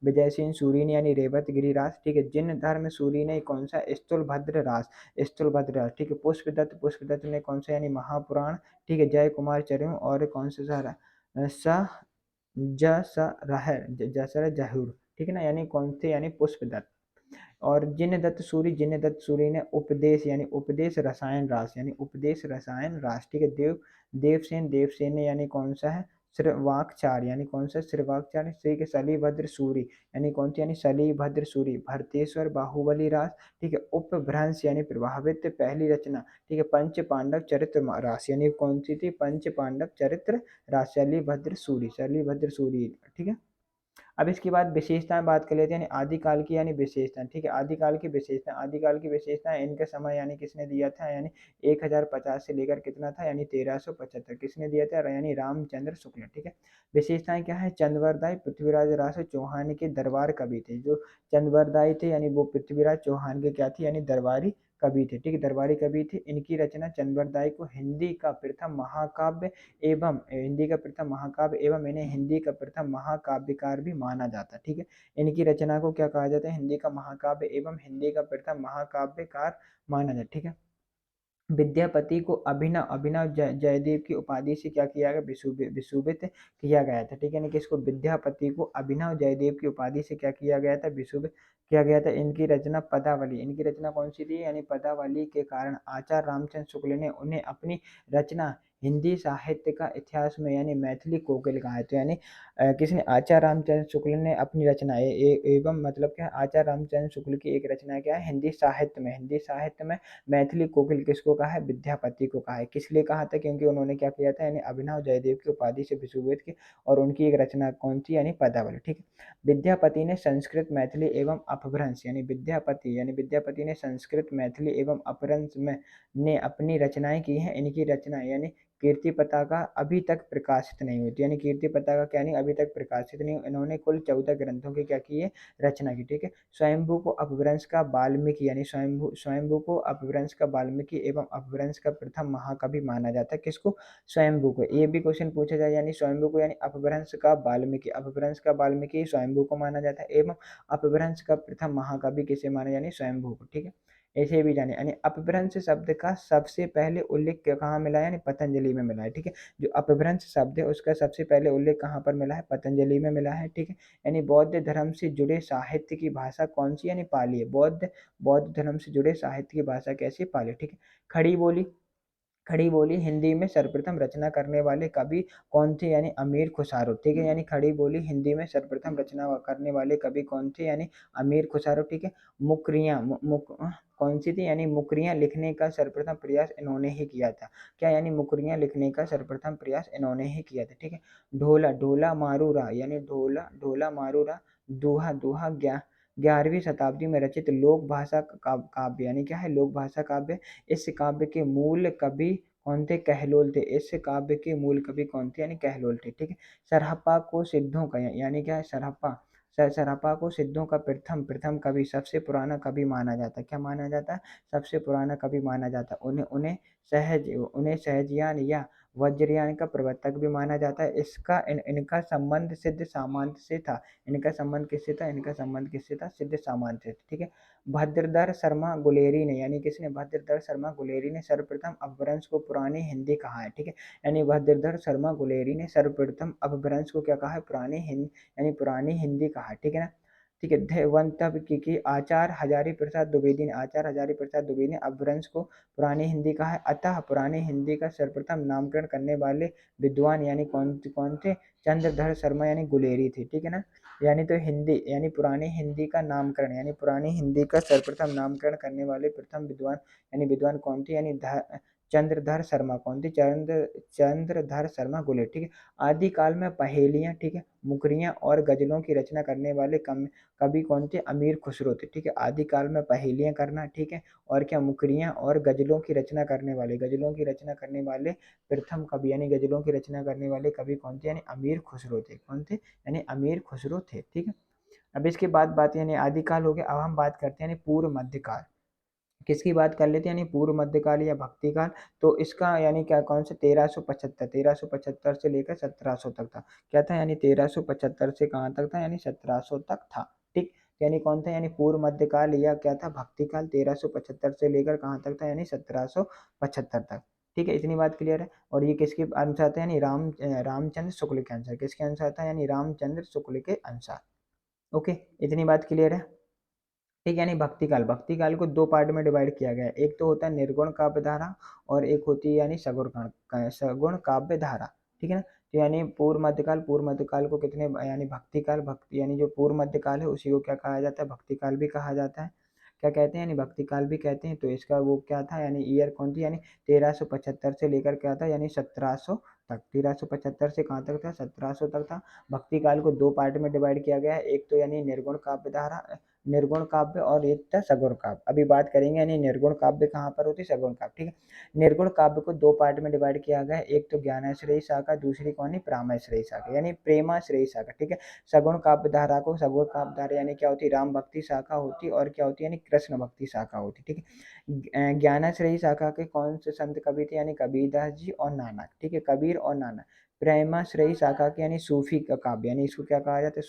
विजय सिंह सूरी ने यानी रेवत गिरी रास। ठीक है, जिन धर्म सूरी ने कौन सा स्थूलभद्र रास स्थूलभद्र रास। ठीक है, पुष्पदत्त ने कौन सा यानी महापुराण। ठीक है, जय कुमार चरम और कौन सा सारा सा जसर जहूर। ठीक है ना, यानी कौन थे यानी पुष्पदत्त। और जिन दत्त सूरी ने उपदेश यानी उपदेश रसायन रास यानी उपदेश रसायन रास। ठीक है, देवसेन ने यानी कौन सा है श्रवाकचार यानी कौन सा श्रवाकचार। श्री के शलिभद्र सूरी यानी कौन सी यानी शलिभद्र सूरी भरतेश्वर बाहुबली रास। ठीक है, उपभ्रंश यानी प्रभावित पहली रचना। ठीक है, पंच पांडव चरित्र रास यानी कौन सी थी पंच पांडव चरित्र रास शलिभद्र सूरी। ठीक है, अब इसके बाद विशेषताएं बात कर लेते हैं यानी आदिकाल की यानी विशेषताएं। ठीक है, आदिकाल की विशेषताएं इनका समय यानी किसने दिया था यानी 1050 से लेकर कितना था यानी 1375 किसने दिया था यानी रामचंद्र शुक्ल। ठीक है, विशेषताएं क्या है चंद्रवरदाई पृथ्वीराज रास चौहान के दरबार कवि थे। जो चंद्रवरदाई थे यानी वो पृथ्वीराज चौहान के क्या थे यानी दरबारी कवि थे। ठीक है, दरबारी कवि थे। इनकी रचना चंद्रवरदाई को हिंदी का प्रथम महाकाव्य एवं इन्हें हिंदी का प्रथम महाकाव्यकार भी माना जाता है। ठीक है, इनकी रचना को क्या कहा जाता है हिंदी का महाकाव्य एवं हिंदी का प्रथम महाकाव्यकार माना जाता है। ठीक है, विद्यापति को अभिनव अभिनव जयदेव की उपाधि से क्या किया गया विशोभित किया गया था। ठीक है ना, किसको विद्यापति को अभिनव जयदेव की उपाधि से क्या किया गया था विशोभित किया गया था। इनकी रचना पदावली इनकी रचना कौन सी थी यानी पदावली के कारण आचार्य रामचंद्र शुक्ल ने उन्हें अपनी रचना हिंदी साहित्य का इतिहास में यानी मैथिली कोकिल कहा है। तो यानी किसने आचार्य रामचंद्र शुक्ल ने अपनी रचना एवं मतलब क्या आचार्य रामचंद्र शुक्ल की एक रचना क्या है हिंदी साहित्य में मैथिली कोकिल किसको कहा है विद्यापति को कहा है। किस लिए कहा था क्योंकि उन्होंने क्या किया था यानी अभिनव जयदेव की उपाधि से विशोभित की और उनकी एक रचना कौन थी यानी पदावली। ठीक है, विद्यापति ने संस्कृत मैथिली एवं अपभ्रंश यानी विद्यापति ने संस्कृत मैथिली एवं अपभ्रंश में ने अपनी रचनाएं की हैं। इनकी रचना यानी कीर्ति पताका अभी तक प्रकाशित नहीं हुई थी यानी कीर्ति पताका क्या नहीं अभी तक प्रकाशित नहीं। इन्होंने कुल 14 ग्रंथों की क्या की है रचना की। ठीक है, स्वयंभू को अपभ्रंश का वाल्मीकि यानी स्वयंभू को अपभ्रंश का वाल्मीकि एवं अपभ्रंश का प्रथम महाकवि माना जाता है। किसको स्वयंभू को। ये भी क्वेश्चन पूछा जाए यानी स्वयंभू को यानी अपभ्रंश का वाल्मीकि स्वयंभू को माना जाता है एवं अपभ्रंश का प्रथम महाकवि किसे माना यानी स्वयंभू को। ठीक है, ऐसे भी जाने यानी अपभ्रंश शब्द का सबसे पहले उल्लेख कहाँ मिला है यानी पतंजलि में मिला है। ठीक है, जो अपभ्रंश शब्द है उसका सबसे पहले उल्लेख कहाँ पर मिला है पतंजलि में मिला है। ठीक है, यानी बौद्ध धर्म से जुड़े साहित्य की भाषा कौन सी यानी पाली है। बौद्ध धर्म से जुड़े साहित्य की भाषा कैसी पाली। ठीक है, खड़ी बोली खड़ी बोली हिंदी में सर्वप्रथम रचना करने वाले कवि कौन थे यानी अमीर खुसरो। ठीक है, यानी खड़ी बोली हिंदी में सर्वप्रथम रचना करने वाले कवि कौन थे यानी अमीर खुसरो। ठीक है, मुकरियाँ कौन सी थी यानी मुकरियाँ लिखने का सर्वप्रथम प्रयास इन्होंने ही किया था। क्या यानी मुकरियाँ लिखने का सर्वप्रथम प्रयास इन्होंने ही किया था। ठीक है, ढोला ढोला मारूरा यानी ढोला ढोला मारूरा दोहा दोहा 11वीं शताब्दी में रचित लोक भाषा काव्य यानी क्या है लोक भाषा काव्य। इस काव्य के मूल कवि कौन थे कहलोल थे। इस काव्य के मूल कवि कौन थे यानी कहलोल थे। ठीक है, सरहप्पा को सिद्धों का यानी क्या है सरहप्पा को सिद्धों का प्रथम प्रथम कवि सबसे पुराना कवि माना जाता है। क्या माना जाता है सबसे पुराना कवि माना जाता है। उन्हें सहजयान या वज्रयान का प्रवर्तक भी माना जाता है। इनका संबंध सिद्ध सामंत से था। इनका संबंध किससे था सिद्ध सामंत से। ठीक है, भद्रधर शर्मा गुलेरी ने यानी किसने भद्रधर शर्मा गुलेरी ने सर्वप्रथम अपभ्रंश को पुरानी हिंदी कहा है। ठीक है, यानी भद्रधर शर्मा गुलेरी ने सर्वप्रथम अपभ्रंश को क्या कहा है पुरानी हिंदी यानी पुरानी हिंदी कहा है। ठीक है ना, ठीक है। देवंतव की आचार्य हजारी प्रसाद द्विवेदी ने, आचार्य हजारी प्रसाद द्विवेदी ने अपभ्रंश को पुरानी हिंदी कहा है। अतः पुरानी हिंदी का सर्वप्रथम नामकरण करने वाले विद्वान यानी कौन थे? चंद्रधर शर्मा यानी गुलेरी थे, ठीक है ना। यानी तो हिंदी यानी पुरानी हिंदी का नामकरण यानी पुरानी हिंदी का सर्वप्रथम नामकरण करने वाले प्रथम विद्वान यानी विद्वान कौन थे? यानी चंद्रधर शर्मा कौन थे? चंद्रधर शर्मा गुलेरी, ठीक है। आदि काल में पहेलियां, ठीक है, मुकरियां और गजलों की रचना करने वाले कवि कौन थे? अमीर खुसरो थे, ठीक है। आदि काल में पहेलियां करना, ठीक है, और क्या मुकरियां और गजलों की रचना करने वाले प्रथम कवि यानी गजलों की रचना करने वाले कवि कौन थे? यानी अमीर खुसरो थे। कौन थे? यानी अमीर खुसरो थे, ठीक है। अब इसके बाद बात यानी आदिकाल हो गया। अब हम बात करते हैं यानी पूर्व मध्यकाल। किसकी बात कर लेते हैं यानी पूर्व मध्यकाल या भक्तिकाल। तो इसका यानी क्या कौन से? 1375 से लेकर 1700 तक था। क्या था? यानी 1375 से कहाँ तक था? यानी 1700 तक था, ठीक। यानी कौन था? यानी पूर्व मध्यकाल या क्या था? भक्तिकाल 1375 से लेकर कहाँ तक था? यानी 1775 तक, ठीक है। इतनी बात क्लियर है। और ये किसके अनुसार था? यानी रामचंद्र शुक्ल के अनुसार। किसके अनुसार था? यानी रामचंद्र शुक्ल के अनुसार। ओके, इतनी बात क्लियर है, ठीक। यानी भक्ति काल को दो पार्ट में डिवाइड किया गया है। एक तो होता है निर्गुण काव्य धारा और एक होती है यानी सगुण काव्य धारा, ठीक है ना। तो यानी पूर्व मध्यकाल को कितने यानी भक्ति यानी जो पूर्व मध्यकाल है उसी को क्या कहा जाता है? भक्तिकाल भी कहा जाता है। क्या कहते हैं? यानी भक्तिकाल भी कहते हैं। तो इसका वो क्या था? यानी ईयर कौन थी? यानी 1375 से लेकर क्या था? यानी 1700 तक। 1375 से कहाँ तक था? 1700 तक था। भक्ति काल को दो पार्ट में डिवाइड किया गया है। एक तो यानी निर्गुण काव्य और एक था सगुण काव्य। अभी बात करेंगे यानी निर्गुण काव्य कहाँ पर होती है? सगुण काव्य, ठीक है। निर्गुण काव्य को दो पार्ट में डिवाइड किया गया है। एक तो ज्ञानाश्रयी शाखा, दूसरी कौन है? प्रेमाश्रयी शाखा यानी प्रेमाश्रयी शाखा, ठीक है। सगुण काव्य धारा को सगुण काव्य धारा यानी क्या होती है? राम भक्ति शाखा होती और क्या होती है? यानी कृष्ण भक्ति शाखा होती, ठीक है। ज्ञानाश्रयी शाखा के कौन से संत कवि थे? यानी कबीरदास जी और नानक, ठीक है, कबीर और नानक। प्रेमाश्रयी शाखा के यानी सूफी का काव्य यानी इसको क्या कहा जाता है?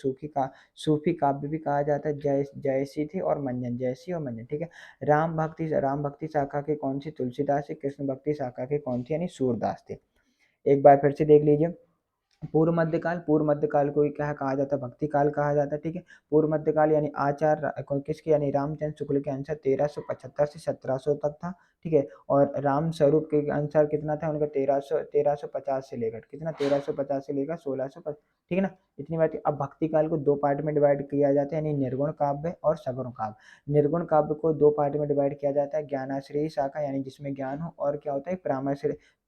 सूफी काव्य भी कहा जाता है। जयसी और मंजन, ठीक है। राम भक्ति शाखा के कौन सी? तुलसीदास थे। कृष्ण भक्ति शाखा के कौन थे? यानी सूरदास थे। एक बार फिर से देख लीजिए। पूर्व मध्यकाल को क्या कहा जाता है? भक्ति काल कहा जाता है, ठीक है। पूर्व मध्यकाल यानी किसके? यानी रामचंद्र शुक्ल के अनुसार 1375 से 1700 तक था, ठीक है। और राम स्वरूप के अनुसार कितना था उनका? 1350 से लेकर कितना? 1350 से लेकर 1600, ठीक है ना। इतनी बात है। अब भक्ति काल को दो पार्ट में डिवाइड किया जाता है यानी निर्गुण काव्य और सगुण काव्य। निर्गुण काव्य को दो पार्ट में डिवाइड किया जाता है। ज्ञानाश्रयी शाखा यानी जिसमें ज्ञान हो और क्या होता है?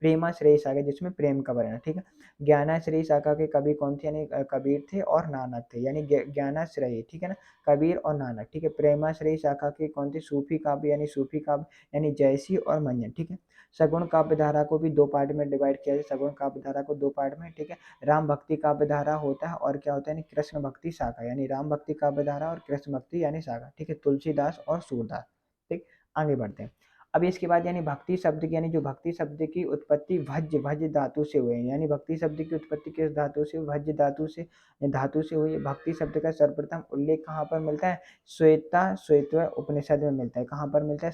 प्रेमाश्रयी शाखा जिसमें प्रेम का वर्णन, ठीक है। ज्ञानाश्रयी शाखा के कवि कौन थे? यानी कबीर थे और नानक थे यानी ज्ञानाश्रयी, ठीक है ना, कबीर और नानक, ठीक है। प्रेमाश्रयी शाखा के कौन थे? सूफी काव्य यानी जयसी और मंजन, ठीक है। सगुण काव्य धारा को भी दो पार्ट में डिवाइड किया जाए। सगुण काव्य धारा को दो पार्ट में, ठीक है। राम भक्ति काव्य धारा होता है और क्या होता है? यानी कृष्ण भक्ति शाखा यानी राम भक्ति काव्य धारा और कृष्ण भक्ति यानी शाखा, ठीक है, तुलसीदास और सूरदास, ठीक। आगे बढ़ते हैं। अब इसके बाद यानी भक्ति शब्द की यानी जो भक्ति शब्द की उत्पत्ति भज धातु से हुए यानी भक्ति शब्द की उत्पत्ति किस धातु से? भज धातु से हुई। भक्ति शब्द का सर्वप्रथम उल्लेख कहाँ पर मिलता है? श्वेता उपनिषद में मिलता है। कहाँ पर मिलता है?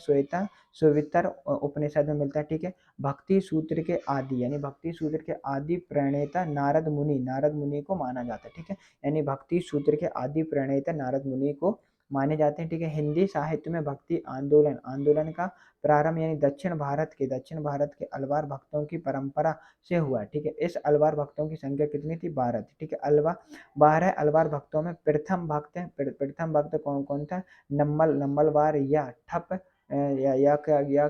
श्वेतर उपनिषद में मिलता है, ठीक है। भक्ति सूत्र के आदि यानी भक्ति सूत्र के आदि प्रणेता नारद मुनि को माना जाता है, ठीक है। यानी भक्ति सूत्र के आदि प्रणेता नारद मुनि को माने जाते हैं, ठीक है। हिंदी साहित्य में भक्ति आंदोलन का प्रारंभ यानी दक्षिण भारत के अलवार भक्तों की परंपरा से हुआ, ठीक है। इस अलवार भक्तों की संख्या कितनी थी? 12 थी, ठीक है। 12 अलवार भक्तों में प्रथम भक्त कौन कौन था? नम्मलवार या ठप या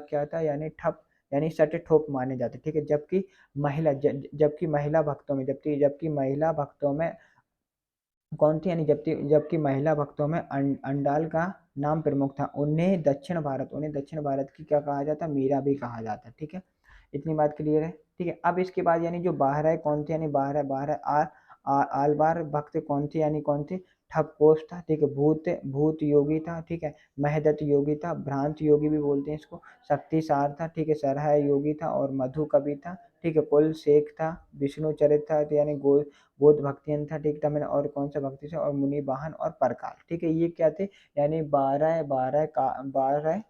क्या था? यानी ठप यानी सट ठोप माने जाते, ठीक है। जबकि महिला भक्तों में कौन थी? यानी जबकि महिला भक्तों में अंडाल का नाम प्रमुख था। उन्हें दक्षिण भारत की क्या कहा जाता? मीरा भी कहा जाता, ठीक है। इतनी बात क्लियर है, ठीक है। अब इसके बाद यानी जो बारह कौन थे? यानी आलवार भक्त कौन थे? यानी कौन थे? ठपकोश था, ठीक है। भूत योगी था, ठीक है। महदत योगी था, भ्रांत योगी भी बोलते हैं इसको। शक्तिसार था, ठीक है। सरहाय योगी था और मधु कवि था, ठीक है। कुल शेख था, विष्णु चरित था, तो यानी गोद भक्तियन था, ठीक था। मैंने और कौन सा भक्ति से? और मुनि वाहन और परकाल, ठीक है। ये क्या थे? यानी 12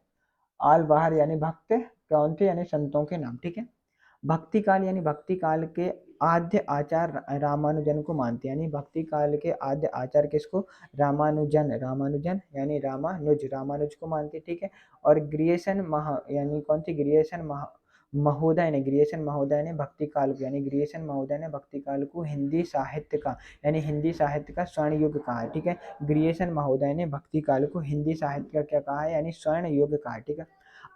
आल बाहर यानी भक्त कौन थे? यानी संतों के नाम, ठीक है। भक्ति काल यानी भक्ति काल के आद्य आचार्य रामानुजन को मानते हैं, यानी भक्ति काल के आद्य आचार्य किसको? रामानुजन, रामानुजन यानी रामानुज को मानते हैं, ठीक है। और ग्रियेशन महा यानी कौन सी? ग्रियेशन महोदय ने भक्ति काल को, यानी ग्रियेशन महोदय ने भक्ति काल को हिंदी साहित्य का, यानी हिंदी साहित्य का स्वर्ण युग कहा है, ठीक है। ग्रियेशन महोदय ने भक्ति काल को हिंदी साहित्य का क्या कहा है? यानी स्वर्ण युग कहा है, ठीक है।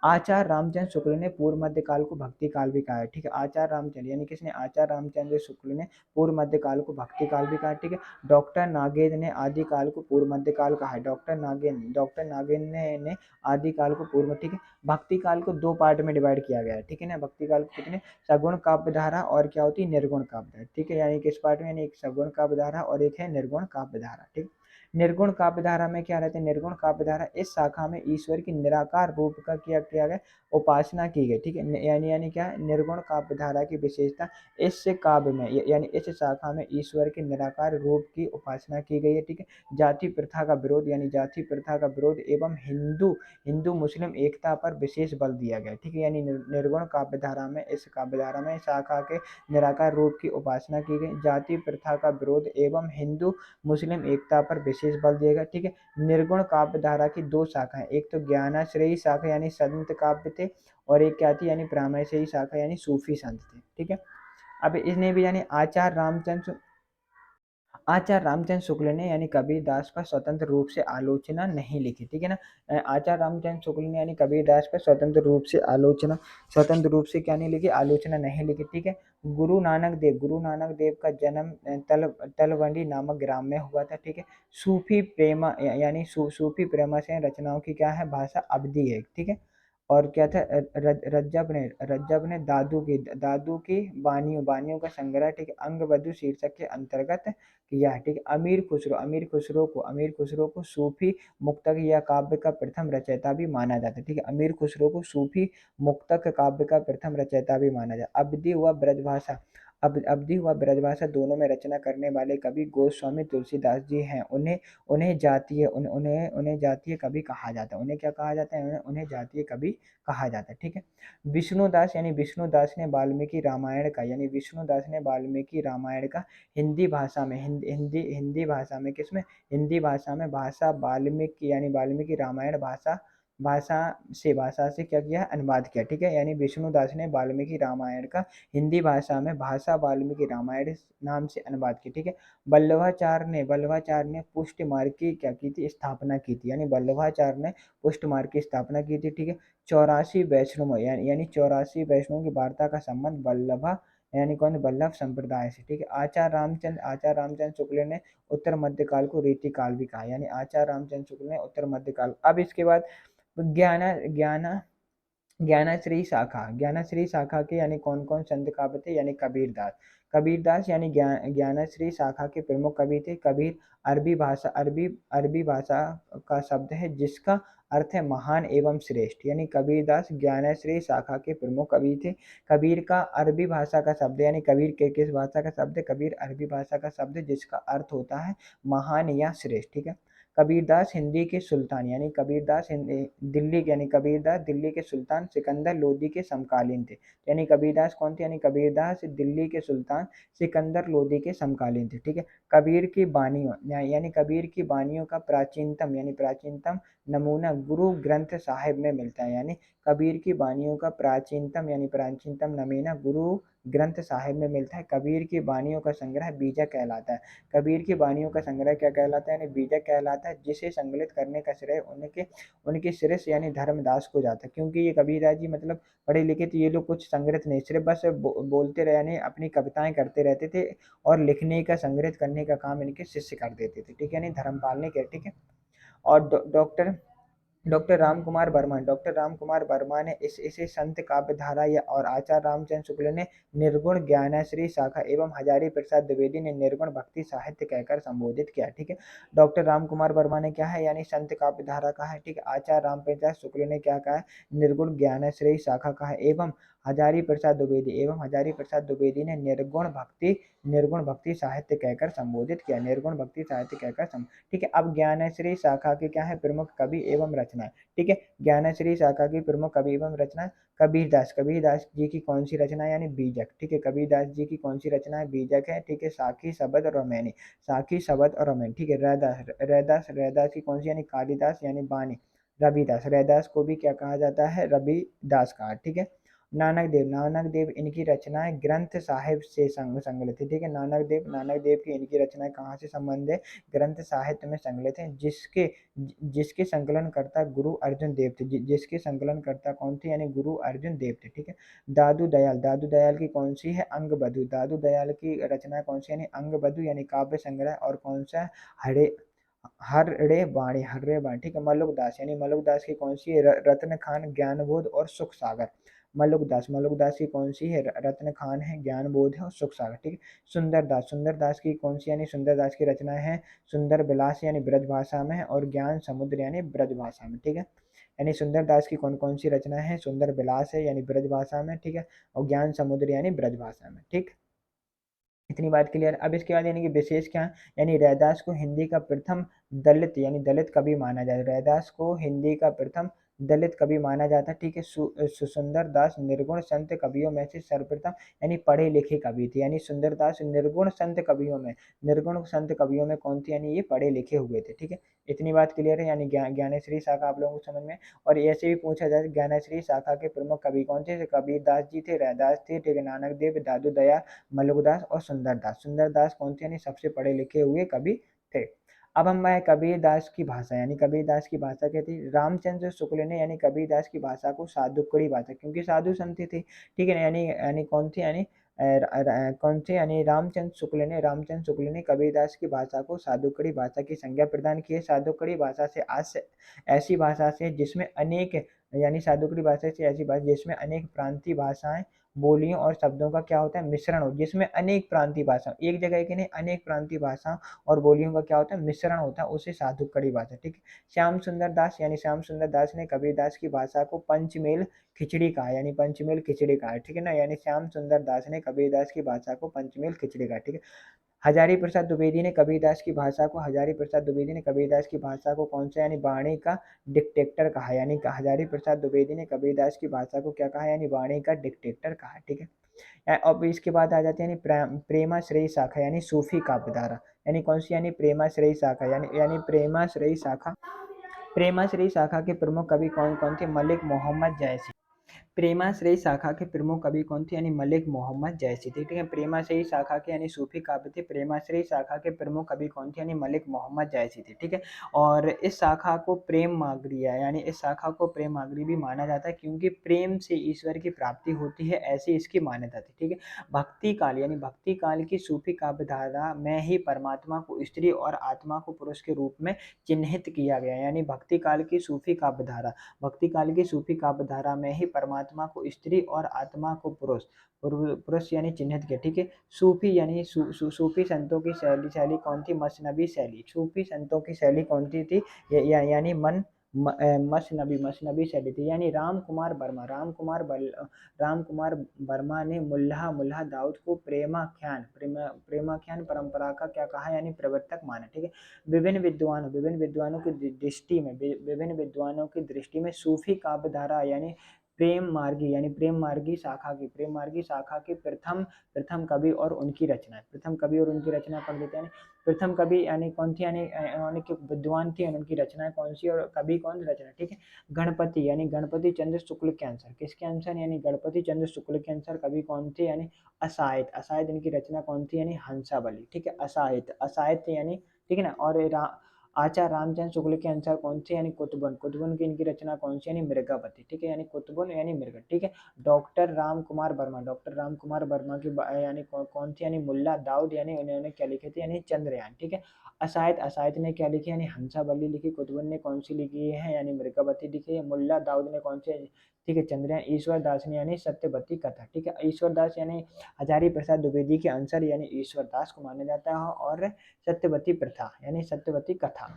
आचार्य रामचंद्र शुक्ल ने पूर्व मध्य काल को भक्ति काल भी कहा है, ठीक है। आचार्य रामचंद्र यानी किसने? आचार्य रामचंद्र शुक्ल ने पूर्व मध्य काल को भक्ति काल भी कहा है, ठीक है। डॉक्टर नागेंद्र ने आदि काल को पूर्व मध्य काल कहा है। डॉक्टर नागेंद्र ने आदि काल को पूर्व, ठीक है। भक्ति काल को दो पार्ट में डिवाइड किया गया है, ठीक है ना। भक्ति काल को कितने? सगुण काव्य धारा और क्या होती है? निर्गुण काव्य धारा, ठीक है। यानी किस पार्ट में? यानी एक सगुण काव्य धारा और एक है निर्गुण काव्य धारा, ठीक। निर्गुण काव्य धारा में क्या रहता है? निर्गुण काव्य धारा इस शाखा में ईश्वर की निराकार रूप का किया गया, उपासना की गई, ठीक है। यानी क्या है? निर्गुण काव्य धारा की विशेषता इस काव्य में यानी इस शाखा में ईश्वर के निराकार रूप की उपासना की गई है, ठीक है। जाति प्रथा का विरोध, यानी जाति प्रथा का विरोध एवं हिंदू हिंदू मुस्लिम एकता पर विशेष बल दिया गया, ठीक है। यानी निर्गुण काव्य धारा में, इस काव्य धारा में शाखा के निराकार रूप की उपासना की गई, जाति प्रथा का विरोध एवं हिंदू मुस्लिम एकता पर विशेष बल दिया गया, ठीक है। निर्गुण काव्य धारा की दो शाखाएं, एक तो ज्ञानाश्रयी शाखा यानी संत काव्य थे, और एक क्या थी? यानी ब्राह्मणश्रयी शाखा यानी सूफी संत थे, ठीक है। अब इसने भी यानी आचार्य रामचंद्र शुक्ल ने यानी कबीरदास पर स्वतंत्र रूप से आलोचना नहीं लिखी, ठीक है ना। आचार्य रामचंद्र शुक्ल ने यानी कबीरदास पर स्वतंत्र रूप से क्या नहीं लिखी? आलोचना नहीं लिखी, ठीक है। गुरु नानक देव का जन्म तलवंडी नामक ग्राम में हुआ था, ठीक है। सूफी प्रेमा यानी सूफी प्रेमा से रचनाओं की क्या है? भाषा अवधी है, ठीक है। और क्या था? रज्जब ने दादू की बानियों का संग्रह, ठीक है, अंगबधु शीर्षक के अंतर्गत किया है, ठीक है। अमीर खुसरो को सूफी मुक्तक या काव्य का प्रथम रचयिता भी माना जाता है, ठीक है। अमीर खुसरो को सूफी मुक्तक काव्य का प्रथम रचयिता भी माना जाता है। अवधि व ब्रजभाषा दोनों में रचना करने वाले कवि गोस्वामी तुलसीदास जी हैं। उन्हें जातीय कवि कहा जाता है। उन्हें क्या कहा जाता है? उन्हें जातीय कवि कहा जाता है, ठीक है। विष्णुदास ने वाल्मीकि रामायण का हिंदी भाषा में भाषा वाल्मीकि रामायण भाषा से क्या किया? अनुवाद किया, ठीक है। यानी विष्णुदास ने वाल्मीकि रामायण का हिंदी भाषा में भाषा वाल्मीकि रामायण नाम से अनुवाद किया, ठीक है। वल्लभाचार्य ने पुष्ट मार्ग की क्या की थी? स्थापना की थी। यानी वल्लभाचार्य ने पुष्ट मार्ग की स्थापना की थी, ठीक है। 84 वैष्णवों की वार्ता का संबंध वल्लभ संप्रदाय से, ठीक है। आचार्य रामचंद्र शुक्ल ने उत्तर मध्यकाल को रीति काल भी कहा, यानी आचार्य रामचंद्र शुक्ल ने उत्तर मध्यकाल। अब इसके बाद ज्ञाना ज्ञाना ज्ञानाश्री शाखा के यानी कौन कौन संत काव्य थे? यानी कबीरदास यानी ज्ञानाश्री शाखा के प्रमुख कवि थे। कबीर अरबी भाषा का शब्द है जिसका अर्थ है महान एवं श्रेष्ठ, यानी कबीरदास ज्ञानाश्री शाखा के प्रमुख कवि थे। कबीर का अरबी भाषा का शब्द, यानी कबीर के किस भाषा का शब्द है? कबीर अरबी भाषा का शब्द है जिसका अर्थ होता है महान या श्रेष्ठ, ठीक है। कबीरदास हिंदी के सुल्तान यानी कबीरदास दिल्ली के सुल्तान सिकंदर लोदी के समकालीन थे। यानी कबीरदास कौन थे? यानी कबीरदास दिल्ली के सुल्तान सिकंदर लोदी के समकालीन थे, ठीक है। कबीर की बानियों का प्राचीनतम नमूना गुरु ग्रंथ साहिब में मिलता है। यानी कबीर की बानियों का प्राचीनतम नमूना गुरु ग्रंथ साहिब में मिलता है। कबीर की बानियों का संग्रह बीजक कहलाता है। कबीर की बानियों का संग्रह क्या कहलाता है? यानी बीजक कहलाता है, जिसे संकलित करने का श्रेय उनके शिष्य यानी धर्मदास को जाता है। क्योंकि ये कबीरदास जी मतलब पढ़े लिखे थे, ये लोग कुछ संग्रहित नहीं, सिर्फ बस बोलते रहे, यानी अपनी कविताएं करते रहते थे और लिखने का संग्रहित करने का काम इनके शिष्य कर देते थे, ठीक है। यानी धर्मपाल ने किया, ठीक है। और डॉक्टर राम कुमार वर्मा ने इसे संत काव्य धारा या और आचार्य रामचंद्र शुक्ल ने निर्गुण ज्ञानाश्री शाखा एवं हजारी प्रसाद द्विवेदी ने निर्गुण भक्ति साहित्य कहकर संबोधित किया, ठीक है। डॉक्टर राम कुमार वर्मा ने क्या है? यानी संत काव्य धारा कहा है, ठीक है। आचार्य रामप्रसाद शुक्ल ने क्या कहा है? निर्गुण ज्ञानाश्रयी शाखा कहा है एवं हजारी प्रसाद द्विवेदी एवं हजारी प्रसाद द्विवेदी ने निर्गुण भक्ति साहित्य कहकर संबोधित किया, निर्गुण भक्ति साहित्य कहकर ठीक है। अब ज्ञानश्री शाखा के क्या है प्रमुख कवि एवं रचनाएं, ठीक है। ज्ञानश्री शाखा की प्रमुख कवि एवं रचना कबीरदास जी की कौन सी रचना यानी बीजक, ठीक है। कबीरदास जी की कौन सी रचना है बीजक है, ठीक है। साखी शबद और रामायणी, साखी शबद और रामायण, ठीक है। रैदास की कौन सी यानी कालिदास यानी बानी, रविदास, रैदास को भी क्या कहा जाता है रविदास कहा, ठीक है। नानक देव इनकी रचनाएं ग्रंथ साहिब से संकलित है, ठीक है। नानक देव की इनकी रचनाएं कहाँ से संबंध है, ग्रंथ साहित्य में संकलित है, जिसके संकलन करता गुरु अर्जुन देव थे, जिसके संकलन करता कौन थे यानी गुरु अर्जुन देव थे, ठीक है। दादू दयाल की कौन सी है अंग बधु, दादू दयाल की रचना कौन सी यानी अंग बधु यानी काव्य संग्रह, और कौन सा हरे हर्रे बाणी, ठीक है। मलुकदास यानी मलुकदास की कौन सी है रत्न खान, ज्ञानबोध और सुख सागर। मलुकदास की कौन सी है रत्न खान है, ज्ञानबोध है और सुख सागर, ठीक है। सुंदरदास की कौन सी यानी सुंदरदास की रचना है सुंदर विलास यानी ब्रज भाषा में, और ज्ञान समुद्र यानी ब्रज भाषा में, ठीक है। यानी सुंदरदास की कौन कौन सी रचना है, सुंदर विलास है यानी ब्रज भाषा में, ठीक है, और ज्ञान समुद्र यानी ब्रज भाषा में, ठीक। इतनी बात क्लियर। अब इसके बाद यानी कि विशेष क्या है, यानी रैदास को हिंदी का प्रथम दलित यानी दलित कवि माना जाता है, रैदास को हिंदी का प्रथम दलित कवि माना जाता है, ठीक है। सुंदर दास निर्गुण संत कवियों में से सर्वप्रथम यानी पढ़े लिखे कवि थे, यानी सुंदरदास निर्गुण संत कवियों में कौन थे यानी ये पढ़े लिखे हुए थे, ठीक है। इतनी बात क्लियर है, यानी ज्ञानेश्वरी शाखा आप लोगों को समझ में। और ऐसे भी पूछा जाए ज्ञानेश्वरी शाखा के प्रमुख कवि कौन थे, कबीरदास जी थे, रैदास थे, ठीक है, नानक देव, दादू दया, मलुकदास और सुंदरदास। सुंदरदास कौन थे यानी सबसे पढ़े लिखे हुए कवि थे। अब हम आए कबीरदास की भाषा, यानी कबीरदास की भाषा क्या थी, रामचंद्र शुक्ल ने यानी कबीरदास की भाषा को साधुकड़ी भाषा, क्योंकि साधु संत थे, ठीक है ना, यानी यानी कौन थे यानी कौन थे यानी रामचंद्र शुक्ल ने कबीरदास की भाषा को साधुकड़ी भाषा की संज्ञा प्रदान की है। साधुकड़ी भाषा से ऐसी भाषा से जिसमें अनेक यानी साधुकड़ी भाषा से ऐसी भाषा जिसमें अनेक प्रांतीय भाषाएं बोलियों और शब्दों का क्या होता है मिश्रण हो, जिसमें अनेक प्रांतीय भाषा एक जगह की नहीं अनेक प्रांतीय भाषा और बोलियों का क्या होता है मिश्रण होता है, उसे साधुकड़ी भाषा, ठीक है। श्याम सुंदर दास ने कबीरदास की भाषा को पंचमेल खिचड़ी कहा, यानी पंचमेल खिचड़ी कहा, ठीक है ना, यानी श्याम सुंदर दास ने कबीरदास की भाषा को पंचमेल खिचड़ी कहा, ठीक है। हजारी प्रसाद द्विवेदी ने कबीरदास की भाषा को कौन सा यानी वाणी का डिक्टेटर कहा, यानी हजारी प्रसाद द्विवेदी ने कबीरदास की भाषा को क्या कहा यानी वाणी का डिक्टेटर कहा, ठीक है। अब इसके बाद आ जाते हैं यानी प्रेमाश्रयी शाखा यानी सूफी काव्यधारा, यानी कौन सी यानी प्रेमाश्रयी शाखा, यानी प्रेमाश्रयी शाखा के प्रमुख कवि कौन कौन थे, मलिक मोहम्मद जैसी। प्रेमाश्रयी शाखा के प्रमुख कवि कौन थे यानी मलिक मोहम्मद जैसी थे, ठीक है। प्रेमाश्रयी शाखा के यानी सूफी काव्य थे, प्रेमाश्रयी शाखा के प्रमुख कवि कौन थे यानी मलिक मोहम्मद जैसी थे, ठीक है। और इस शाखा को प्रेम मागरी है, यानी इस शाखा को प्रेम मागरी भी माना जाता है क्योंकि प्रेम से ईश्वर की प्राप्ति होती है, ऐसी इसकी मान्यता थी, ठीक है। भक्ति काल यानी भक्ति काल की सूफी काव्य धारा में ही परमात्मा को स्त्री और आत्मा को पुरुष के रूप में चिन्हित किया गया, यानी भक्ति काल की सूफी काव्य धारा में ही परमात्मा को स्त्री और आत्मा को पुरुष यानी चिन्हित किया, ठीक है। सूफी यानी सूफी संतों की शैली कौन थी, मसनबी शैली, सूफी संतों की शैली कौन सी थी यानी मसनबी शैली थी, यानी राम कुमार वर्मा ने मुल्ला दाऊद को प्रेमाख्यान परंपरा का क्या कहा यानी प्रवर्तक माना, ठीक है। विभिन्न विद्वानों की दृष्टि में सूफी काव्य धारा यानी प्रेम मार्गी शाखा की प्रथम कवि और उनकी रचना कर देते हैं। प्रथम कवि यानी कौन थी यानी कि विद्वान थी, उनकी रचना कौन सी और कवि कौन रचना, ठीक है। गणपति चंद्र शुक्ल के आंसर किसके आंसर यानी गणपति चंद्र शुक्ल के आंसर कवि कौन थे यानी असायत इनकी रचना कौन थी यानी हंसावली, ठीक है। असायत यानी ठीक है ना। और आचार्य रामचंद्र शुक्ल के अनुसार कौन थे यानी कुतुबन की इनकी रचना कौन सी यानी मृगावती, ठीक है, यानी कुतुबन यानी मृग, ठीक है। डॉक्टर राम कुमार वर्मा की यानी कौन थी यानी मुल्ला दाऊद यानी उन्होंने क्या लिखे थे यानी चंद्रयान, ठीक है। असायत ने क्या लिखी यानी हंसावली लिखी, कुतुबन ने कौन सी लिखी है यानी मृगावती लिखी है, मुल्ला दाऊद ने कौन सी, ठीक है, चंद्रयान। ईश्वर दास ने यानी सत्यवती कथा, ठीक है। ईश्वर दास यानी हजारी प्रसाद द्विवेदी के आंसर यानी ईश्वर दास को माना जाता है, और सत्यवती प्रथा यानी सत्यवती कथा।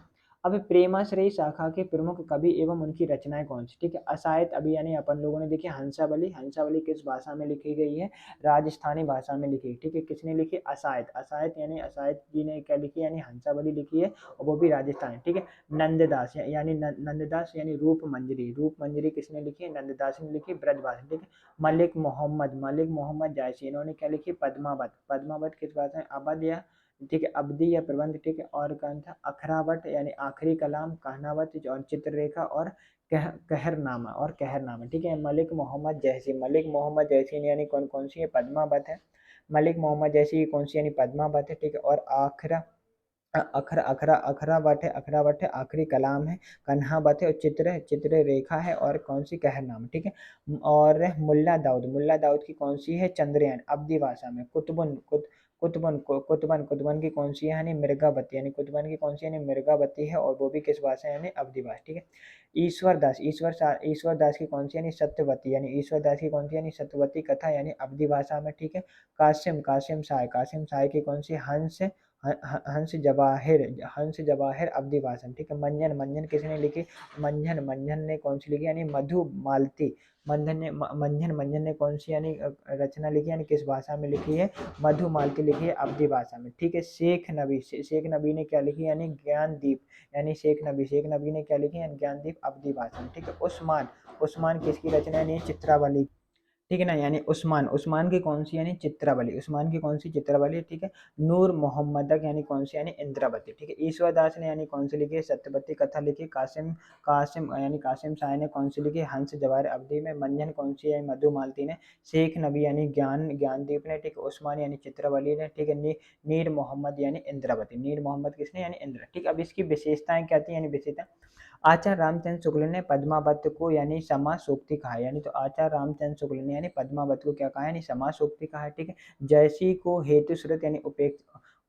अब प्रेमाश्रयी शाखा के प्रमुख कवि एवं उनकी रचनाएं कौन सी, ठीक है। असायत अभी यानी अपन लोगों ने देखी हंसावली, हंसावली किस भाषा में लिखी गई है, राजस्थानी भाषा में लिखी, ठीक है। किसने लिखी, असायत, असायत यानी असायत जी ने क्या लिखी यानी हंसावली लिखी है, और वो भी राजस्थान, ठीक है। नंददास यानी नंददास यानी रूप मंजरी, रूप मंजरी किसने लिखी है, नंददास ने लिखी, ब्रजभाषा, ठीक है। मलिक मोहम्मद, मलिक मोहम्मद जायसी, इन्होंने क्या लिखी, पद्मावत, पद्मावत किस भाषा में, अवध या, ठीक है, अब्दी या प्रबंध, ठीक है। और कौन था, अखरावट यानी आखिरी कलाम, कहनावत और चित्ररेखा और कहरनामा, और कहरनामा, ठीक है। मलिक मोहम्मद जैसी, मलिक मोहम्मद जैसी यानी कौन कौन सी है, पद्मावत है, मलिक मोहम्मद जैसी कौन सी यानी पद्मावत है, ठीक है। और आखरा अखरा अखरा अखरावट है, अखरावट है आखिरी कलाम है, कन्हावत है और चित्र रेखा है, और कौन सी, कहरनामा, ठीक है। और मुल्ला दाऊद, मुल्ला दाऊद की कौन सी है, चंद्रयान, अवधी भाषा में। कुतुबन की कौन सी है यानी मृगावती, यानी कुतुबन की कौन सी यानी मृगावती है, और वो भी किस भाषा यानी अवधी भाषा, ठीक है। ईश्वर दास की कौन सी यानी सत्यवती, यानी ईश्वर दास की कौन सी यानी सत्यवती कथा यानी अवधी भाषा में, ठीक है। कासिम साय की कौन सी, हंस जवाहिर अवधी भाषण, ठीक है। मंजन, मंजन किसने लिखी, मंजन ने कौन सी लिखी यानी मधु मालती, मंजन ने कौन सी यानी रचना लिखी यानी किस भाषा में लिखी है, मधु मालती लिखी है अवधी भाषा में, ठीक है। शेख नबी ने क्या लिखी यानी ज्ञान दीप, यानी शेख नबी ने क्या लिखी यानी ज्ञान दीप अवधी भाषा में, ठीक है। उस्मान, उस्मान किसकी रचना यानी चित्रावली, ठीक है ना, यानी उस्मान, उस्मान की कौन सी यानी चित्रावली, उस्मान की कौन सी चित्रावली, ठीक है। नूर मोहम्मदक यानी कौन सी यानी इंद्रावती, ठीक है। ईश्वर दास ने यानी कौन सी लिखी है, सत्यवती कथा लिखी। कासिम कासिम यानी कासिम शाह ने कौन सी लिखी, हंस जवाहर अवधी में। मंजन कौन सी है, मधुमालती ने। शेख नबी यानी ज्ञानदीप ने, ठीक है। उस्मान यानी चित्रावली ने, ठीक है। नीर मोहम्मद यानी इंद्रावती, नीर मोहम्मद किसने यानी इंद्र, ठीक है। अब इसकी विशेषताएं क्या थी यानी विशेषता, आचार्य रामचंद्र शुक्ल ने पद्मावत को यानी समासूक्ति कहा है, यानी तो आचार्य रामचंद्र शुक्ल ने यानी पद्मावत को क्या कहा है यानी समासूक्ति कहा है, ठीक है। जैसी को हेतु श्रुत यानी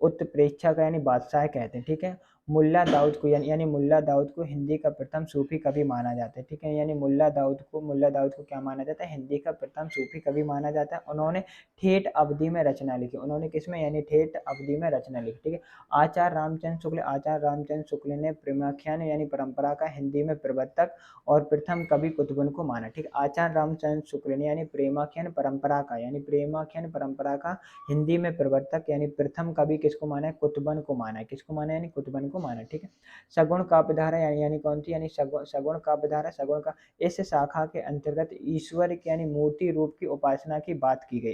उत्प्रेक्षा का यानी बादशाह कहते हैं, ठीक है। मुल्ला दाऊद को हिंदी का प्रथम सूफी कवि माना जाता है, ठीक है। यानी मुल्ला दाऊद को क्या माना जाता है, हिंदी का प्रथम सूफी कवि माना जाता है। उन्होंने ठेठ अवधि में रचना लिखी, उन्होंने किसमें यानी ठेठ अवधि में रचना लिखी, ठीक है। आचार्य रामचंद्र शुक्ल ने प्रेमाख्यान यानी परंपरा का हिंदी में प्रवर्तक और प्रथम कवि कुतुबन को माना, ठीक। आचार्य रामचंद्र शुक्ल ने यानी प्रेमाख्यान परंपरा का हिंदी में प्रवर्तक यानी प्रथम कवि किसको माना है, कुतुबन को माना है, किसको माना है यानी कुतुबन को माना, ठीक है। सगुण काव्यधारा यानी कौन थी यानी सगुण काव्यधारा, सगुण का इस शाखा के अंतर्गत ईश्वर के यानी मूर्ति रूप की उपासना की बात की गई।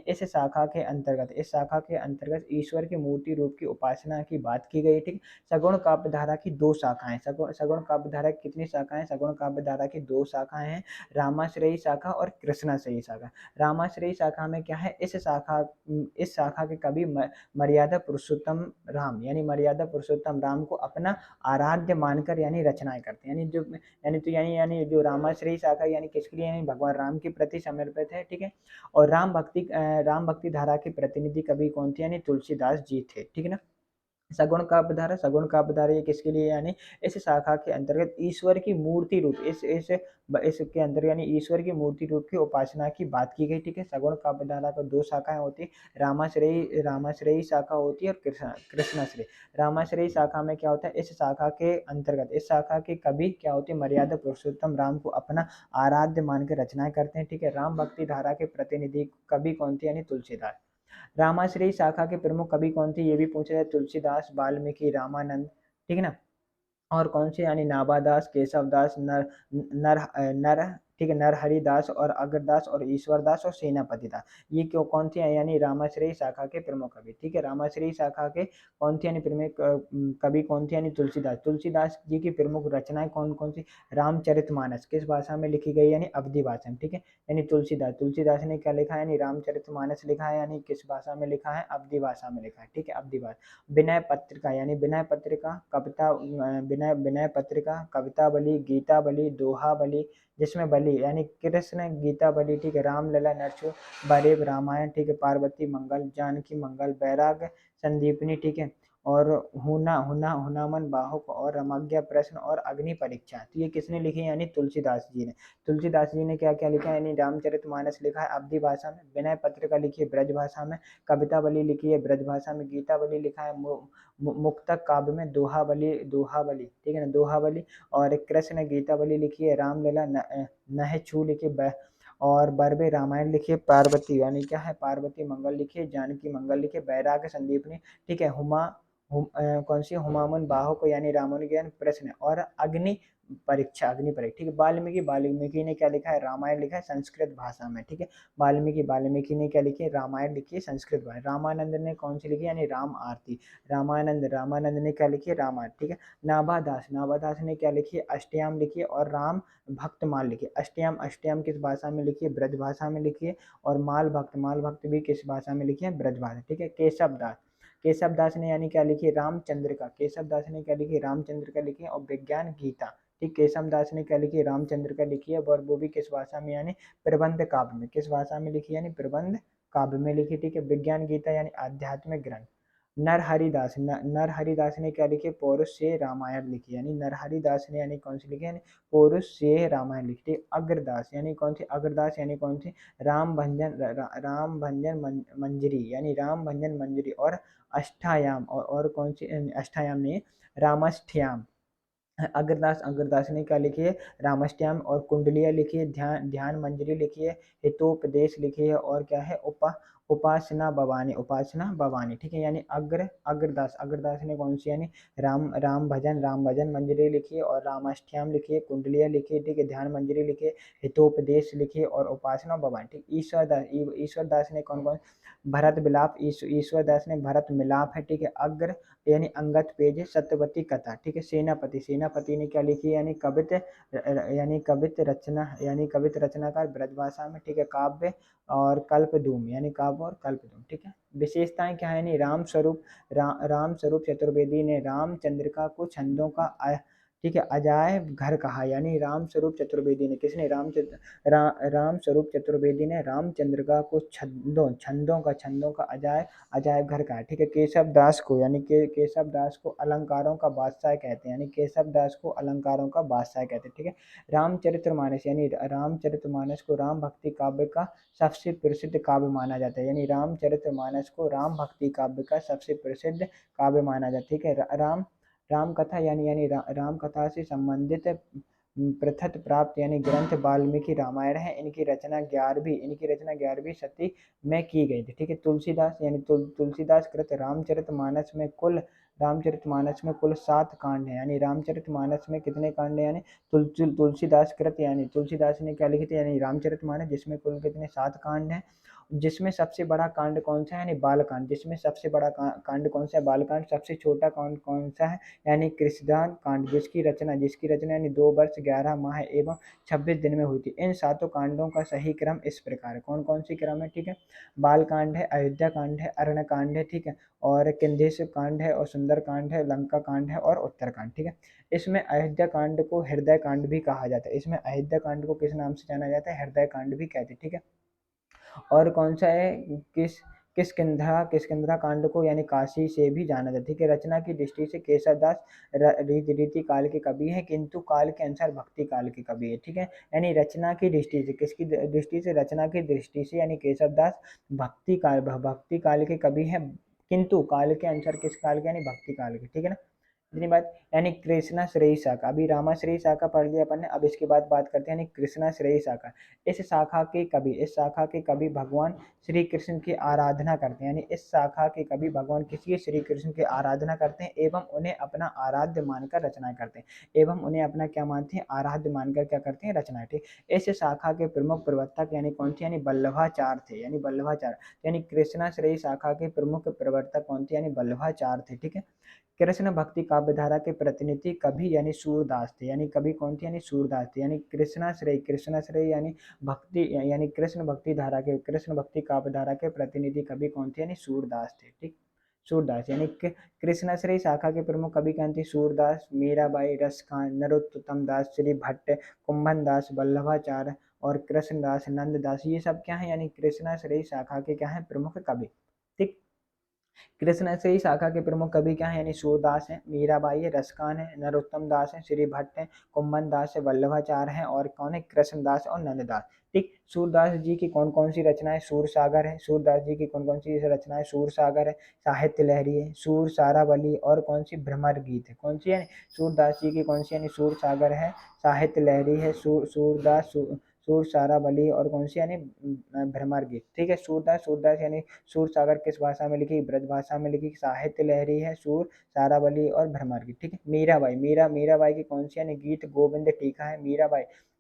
इस शाखा के अंतर्गत ईश्वर की मूर्ति रूप की उपासना की बात की गई, ठीक। सगुण काव्यधारा की दो शाखाएं, सगुण काव्यधारा की कितनी शाखाएं, सगुण काव्यधारा की दो शाखाएं हैं, रामाश्रयी शाखा और कृष्णाश्रयी शाखा। रामाश्रयी शाखा में क्या है, इस शाखा के कवि मर्यादा पुरुषोत्तम राम यानी मर्यादा पुरुषोत्तम राम को अपना आराध्य मानकर यानी रचनाएं करते हैं, यानी जो रामाश्रयी शाखा यानी किसके लिए यानी भगवान राम के प्रति समर्पित है, ठीक है। और राम भक्ति धारा के प्रतिनिधि कवि कौन थे यानी तुलसीदास जी थे, ठीक है ना। सगुण काव्यधारा ये किसके लिए यानी इस शाखा के अंतर्गत ईश्वर की मूर्ति रूप इसके अंदर यानी ईश्वर की मूर्ति रूप की उपासना की बात की गई, ठीक है। सगुण काव्यधारा को दो शाखाएं होती है, रामाश्रयी शाखा होती है और कृष्णाश्रयी। रामाश्रयी शाखा में क्या होता है, इस शाखा के कवि क्या होते हैं, मर्यादा पुरुषोत्तम राम को अपना आराध्य मान के रचनाएं करते हैं, ठीक है। राम भक्ति धारा के प्रतिनिधि कवि कौन थे यानी तुलसीदास। रामाश्रयी शाखा के प्रमुख कवि कौन थे ये भी पूछा जाए, तुलसीदास, वाल्मीकि, रामानंद, ठीक है ना। और कौन से यानी नाभादास, केशवदास, नर ठीक है, नरहरिदास और अग्रदास और ईश्वरदास और सेनापति दास, ये क्यों कौन थे यानी रामाश्रयी शाखा के प्रमुख कवि, ठीक है। रामाश्रयी शाखा के कौन थे यानी प्रमुख कवि कौन थे यानी तुलसीदास। तुलसीदास जी की प्रमुख रचनाएं कौन कौन सी, रामचरितमानस किस भाषा में लिखी गई यानी अवधी भाषा में, ठीक है। यानी तुलसीदास ने क्या लिखा है यानी रामचरितमानस लिखा है, यानी किस भाषा में लिखा है, अवधी भाषा में लिखा है, ठीक है, अवधी भाषा। विनय पत्रिका कविता, विनय पत्रिका, कविता बलि, गीता बलि, दोहा बलि, जिसमें बलि यानी कृष्ण, गीता बलि, ठीक है, रामलला, नरसिंह, बरेब रामायण, ठीक है, पार्वती मंगल, जानकी मंगल, बैराग संदीपनी, ठीक है। और हुना हुना हुनामन बाहुक और रमज्ञा प्रश्न और अग्नि परीक्षा। तो ये किसने लिखी है? यानी तुलसीदास जी ने। तुलसीदास जी ने क्या क्या लिखा है? यानी रामचरितमानस लिखा है अवधी भाषा में, विनय पत्रिका लिखी है ब्रज भाषा में, कवितावली लिखी है ब्रज भाषा में, गीतावली लिखा है मुक्तक काव्य में, दोहावली दोहावली ठीक है ना, दोहावली, और कृष्ण गीतावली लिखी है, रामलीला नहचू लिखी और बरबे रामायण लिखिए, पार्वती यानी क्या है पार्वती मंगल लिखिए, जानकी मंगल लिखिए, बैराग संदीपनी ठीक है, कौन सी हुमायूं बाहो को यानी रामायण ज्ञान प्रश्न और अग्नि परीक्षा, अग्नि परीक्षा ठीक है। वाल्मीकि वाल्मीकि ने क्या लिखा है? रामायण लिखा है संस्कृत भाषा में ठीक है। वाल्मीकि ने क्या लिखी है? रामायण लिखी है संस्कृत भाषा। रामानंद ने कौन सी लिखी? यानी राम आरती। रामानंद ने क्या लिखी है? रामायण ठीक है। नाभादास ने क्या लिखी है? अष्टयाम लिखी है और राम भक्तमाल लिखी है। अष्टयाम अष्टयाम किस भाषा में लिखी है? ब्रज भाषा में लिखी है। और माल भक्त भी किस भाषा में लिखी है? ब्रज भाषा ठीक है। केशव दास ने यानी क्या लिखी? रामचंद्र का। केशव दास ने क्या लिखी? रामचंद्र का लिखी है। और विज्ञान गीता ठीक, केशव दास ने क्या लिखी? रामचंद्र का लिखी है, और वो भी किस भाषा में? यानी प्रबंध काव्य में। किस भाषा में लिखी? यानी प्रबंध काव्य में लिखी ठीक है। विज्ञान गीता यानी आध्यात्मिक ग्रंथ। नरहरिदास ने क्या लिखी? पौरुष से रामायण लिखी, यानी नरहरिदास ने यानी कौन सी लिखी? यानी पौरुष से रामायण लिखी। अग्रदास यानी कौन सी? अग्रदास यानी कौन सी? राम भंजन मंजरी, यानी राम भंजन मंजरी और अष्टायाम, और कौन सी? अष्टायाम नहीं, रामाष्टयाम। अग्रदास ने क्या लिखी है? रामाष्टयाम और कुंडलिया लिखी है, ध्यान ध्यान मंजरी लिखी है, हितोपदेश लिखी है, और क्या है? उपासना भवानी ठीक है। यानी अग्रदास ने कौन सी? यानी राम भजन मंजरी लिखी है, और रामाष्टयाम लिखी है, कुंडलिया लिखी है ठीक है, ध्यान मंजरी लिखी है, हितोपदेश लिखी है, और उपासना भवानी ठीक। ईश्वर दास ने कौन कौन? भरत विलाप, ईश्वर दास ने भरत मिलाप है ठीक है। अग्र यानी अंगत पेज है, सत्यवती कथा ठीक है। सेनापति ने क्या लिखी? यानी कवित रचनाकार ब्रज भाषा में ठीक है। काव्य और कल्पद्रुम, यानी काव्य और कल्पद्रुम ठीक है। विशेषताएं क्या है? यानी राम स्वरूप चतुर्वेदी ने रामचंद्रिका को छंदों का ठीक है अजायब घर कहा, यानी राम स्वरूप चतुर्वेदी ने, किसने? राम स्वरूप चतुर्वेदी ने रामचंद्रिका को छंदों का अजायब घर कहा ठीक है। केशव दास को, यानी केशव दास को अलंकारों का बादशाह कहते हैं, यानी केशव दास को अलंकारों का बादशाह कहते हैं ठीक है। रामचरितमानस, यानी रामचरितमानस को राम भक्ति काव्य का सबसे प्रसिद्ध काव्य माना जाता है, यानी रामचरितमानस को राम भक्ति काव्य का सबसे प्रसिद्ध काव्य माना जाता है ठीक है। राम कथा राम कथा से संबंधित पृथक प्राप्त यानी ग्रंथ वाल्मीकि रामायण है। इनकी रचना 11वीं शती में की गई थी ठीक है। तुलसीदास यानी तुलसीदास कृत रामचरितमानस में कुल 7 कांड है, यानी रामचरितमानस में कितने कांड है? यानी तुलसीदास कृत, यानी तुलसीदास ने क्या लिखी थी? यानी रामचरितमानस, जिसमें कुल कितने? 7 कांड है। जिसमें सबसे बड़ा कांड कौन सा है? यानी बालकांड। जिसमें सबसे बड़ा कांड कौन सा है? बालकांड। सबसे छोटा कांड कौन सा है? यानी कृषिदान कांड, जिसकी रचना यानी 2 वर्ष 11 माह एवं 26 दिन में हुई थी। इन 7 कांडों का सही क्रम इस प्रकार है। कौन कौन सी क्रम है? ठीक है, बाल कांड है, अयोध्या कांड है, अरण्य कांड है ठीक है, और किंदेश कांड है, और सुंदर कांड है, लंका कांड है, और उत्तर कांड ठीक है। इसमें अयोध्या कांड को हृदय कांड भी कहा जाता है। इसमें अयोध्या कांड को किस नाम से जाना जाता है? हृदय कांड भी कहते हैं ठीक है। और कौन सा है? किष्किंधा कांड को यानी काशी से भी जाना जाता है ठीक है। रचना की दृष्टि से केशवदास रीति काल के कवि है, किंतु काल के अनुसार भक्ति काल के कवि है ठीक है। यानी रचना की दृष्टि से, किसकी दृष्टि से? रचना की दृष्टि से, यानी केशवदास भक्ति काल के कवि है, किंतु काल के अनुसार किस काल के? यानी भक्ति काल के ठीक है ना। इतनी बात। यानी कृष्णा श्रेय शाखा, अभी रामा श्रेय शाखा पढ़ लिया अपन ने, अब इसके बाद बात करते हैं यानी कृष्णा श्रेय शाखा। इस शाखा के कवि भगवान श्री कृष्ण की आराधना करते हैं, यानी इस शाखा के कवि भगवान किसी श्री कृष्ण की आराधना करते हैं एवं उन्हें अपना आराध्य मानकर रचना करते हैं, एवं उन्हें अपना क्या मानते हैं? आराध्य मानकर क्या करते हैं? रचना ठीक। इस शाखा के प्रमुख प्रवर्तक यानी कौन थे? यानी वल्लभाचार्य थे, यानी वल्लभाचार्य, यानी कृष्णा श्रेय शाखा के प्रमुख प्रवर्तक कौन थे? यानी वल्लभाचार्य थे ठीक है। कृष्ण भक्ति काव्यधारा के प्रतिनिधि कवि यानी सूरदास थे, यानी कवि कौन थे? यानी सूरदास थे। यानी कृष्णाश्रय यानी भक्ति, यानी कृष्ण भक्ति काव्यधारा के प्रतिनिधि कवि कौन थे? यानी सूरदास थे ठीक। सूरदास यानी कृष्णाश्रय शाखा के प्रमुख कवि कौन थे? सूरदास, मीराबाई, रसखान, नरोत्तम दास, श्री भट्ट, कुंभन दास, वल्लभाचार्य और कृष्णदास, नंददास, ये सब क्या है? यानी कृष्णाश्रय शाखा के क्या है? प्रमुख कवि ठीक। कृष्णश्री शाखा के प्रमुख कवि क्या है, यानी सूरदास है, मीराबाई है, रसखान है, नरोत्तम दास है, श्री भट्ट है, कुम्भन दास है, वल्लभाचार्य है, और कौन है, कृष्णदास और नंददास। ठीक, सूरदास जी की कौन कौन सी रचना है, सूर सागर है, सूरदास जी की कौन कौन सी रचना है, सूर सागर है, साहित्य लहरी है, सूर सारावली, और कौन सी भ्रमर गीत है, कौन सी है, सूरदास जी की कौन सी, यानी सूर सागर है, साहित्य लहरी है, सूरदास सूर सारावली, और कौन सी, यानी भ्रमर गीत। ठीक है, सूरदास सूरदास यानी सूर सागर किस भाषा में लिखी, ब्रज भाषा में लिखी, साहित्य लहरी है, सूर सारावली और भ्रमर गीत। ठीक है, मीराबाई मीराबाई की कौन सी, यानी गीत गोविंद टीका है,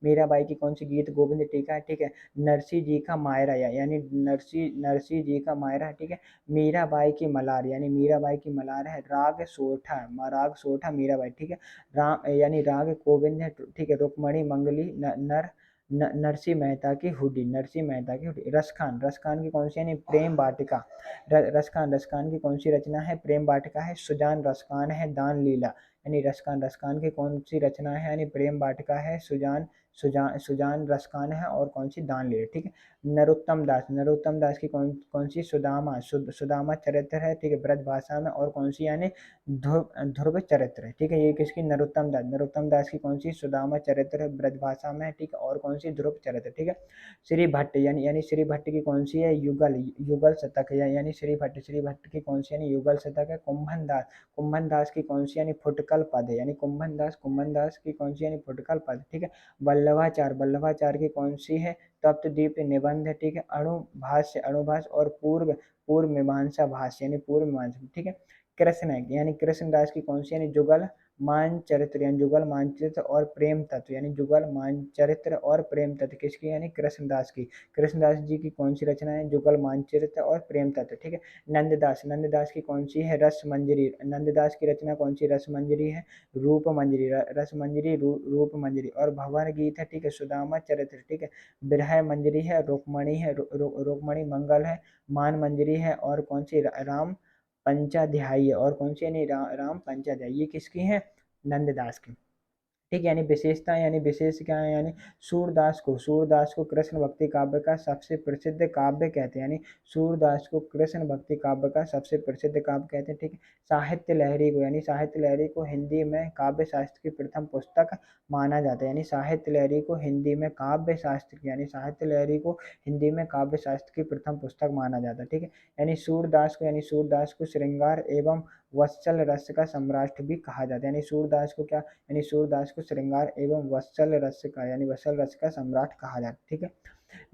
मीराबाई की कौन सी गीत गोविंद टीका है। ठीक है, नरसी जी का मायरा यानी नरसी नरसी जी का मायरा है। ठीक है, मीराबाई की मलार यानी मीराबाई की मलार है, राग सोठा मीराबाई। ठीक है, राम यानी राग गोविंद है। ठीक है, रुक्मणी मंगली नरसिंह मेहता की हुडी, नरसिंह मेहता की हुडी। रसखान रसखान की कौन सी, यानी प्रेम वाटिका। रसखान की कौन सी रचना है, प्रेम वाटिका है। सुजान रसखान है, दान लीला, यानी रसखान की कौन सी रचना है, यानी प्रेम वाटिका है, सुजान रसखान है, और कौन सी, दान लीला। ठीक है, नरोत्तम दास की कौन कौन सी, सुदामा चरित्र है। ठीक है, ब्रज भाषा में, और कौन सी, यानी ध्रुव चरित्र है। ठीक है, ये किसकी, नरोत्तम दास की कौन सी, सुदामा चरित्र है, ब्रज भाषा में है। ठीक है, और कौन सी, ध्रुव चरित्र। ठीक है, श्री भट्ट यानी श्री भट्ट की कौन सी है, युगल युगल शतक है, यानी श्री भट्ट की कौन सी, यानी युगल शतक है। कुंभन दास की कौन सी, यानी फुटकल पद है, यानी कुंभन दास की कौन सी, यानी फुटकल पद। ठीक है, वल्लभाचार की कौन सी है, तप्तदीप निबंध है। ठीक है, अणुभाष्य और पूर्व मीमांसा भाष्य, यानी पूर्व मीमांसा। ठीक है, कृष्ण है, यानी कृष्णदास की कौन सी, यानी जुगल मानचरित्र, यानी जुगल मानचरित्र और प्रेम तत्व, यानी जुगल मानचरित्र और प्रेम तत्व किसकी, यानी कृष्णदास की। कृष्णदास जी की कौन सी रचना है, जुगल मानचरित्र और प्रेम तत्व। ठीक है, नंददास की कौन सी है, रस मंजरी। नंददास की रचना कौन सी, रस मंजरी है, रूप मंजरी, रस मंजरी, रूप मंजरी, और भवन गीत है। ठीक है, सुदामा चरित्र। ठीक है, विरह मंजरी है, रुक्मणी है, रुक्मणी मंगल है, मान मंजरी है, और कौन सी, राम पंचाध्यायी है, और कौन सी, यानी राम पंचाध्यायी। ये किसकी है, नंददास की। ठीक, यानी विशेषता, यानी विशेष क्या है, यानी सूरदास को कृष्ण भक्ति काव्य का सबसे प्रसिद्ध काव्य कहते हैं, यानी सूरदास को कृष्ण भक्ति काव्य का सबसे प्रसिद्ध काव्य कहते हैं। ठीक है, साहित्य लहरी को हिंदी में काव्य शास्त्र की प्रथम पुस्तक माना जाता है, यानी साहित्य लहरी को हिंदी में काव्य शास्त्र की, यानी साहित्य लहरी को हिंदी में काव्य शास्त्र की प्रथम पुस्तक माना जाता है। ठीक है, यानी सूरदास को श्रृंगार एवं वत्सल रस का सम्राट भी कहा जाता है, यानी सूरदास को क्या, यानी सूरदास को श्रृंगार एवं वत्सल रस का, यानी वत्सल रस का सम्राट कहा जाता है। ठीक है,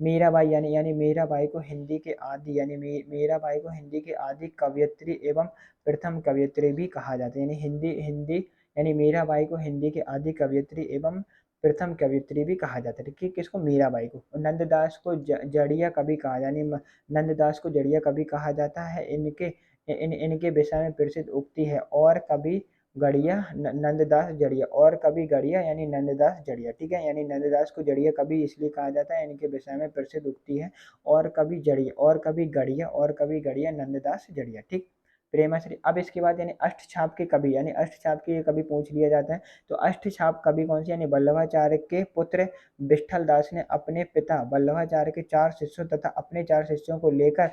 मीराबाई यानी मीराबाई को हिंदी के आदि, यानी मीराबाई को हिंदी के आदि कवयित्री एवं प्रथम कवयित्री भी कहा जाता है, यानी हिंदी हिंदी यानी मीराबाई को हिंदी के आदि कवयित्री एवं प्रथम कवयित्री भी कहा जाता है। ठीक, किसको, मीराबाई को। नंददास को जड़िया कवि कहा, यानी नंददास को जड़िया कवि कहा जाता है। इनके विषय में प्रसिद्ध उक्ति है, और कभी गढ़िया नंददास जड़िया, और कभी गढ़िया, यानी नंददास जड़िया। ठीक है, यानी नंददास को जड़िया कवि इसलिए कहा जाता है, इनके विषय में प्रसिद्ध उक्ति है, और कभी जड़िया, और कभी गढ़िया नंददास जड़िया। ठीक, प्रेमाश्री। अब इसके बाद यानी अष्टछाप के कवि, यानी अष्टछाप के कवि पूछ लिया जाता है, तो अष्टछाप कवि कौन सी, यानी वल्लभाचार्य के पुत्र विठल दास ने अपने पिता वल्लभाचार्य के 4 शिष्यों तथा अपने 4 शिष्यों को लेकर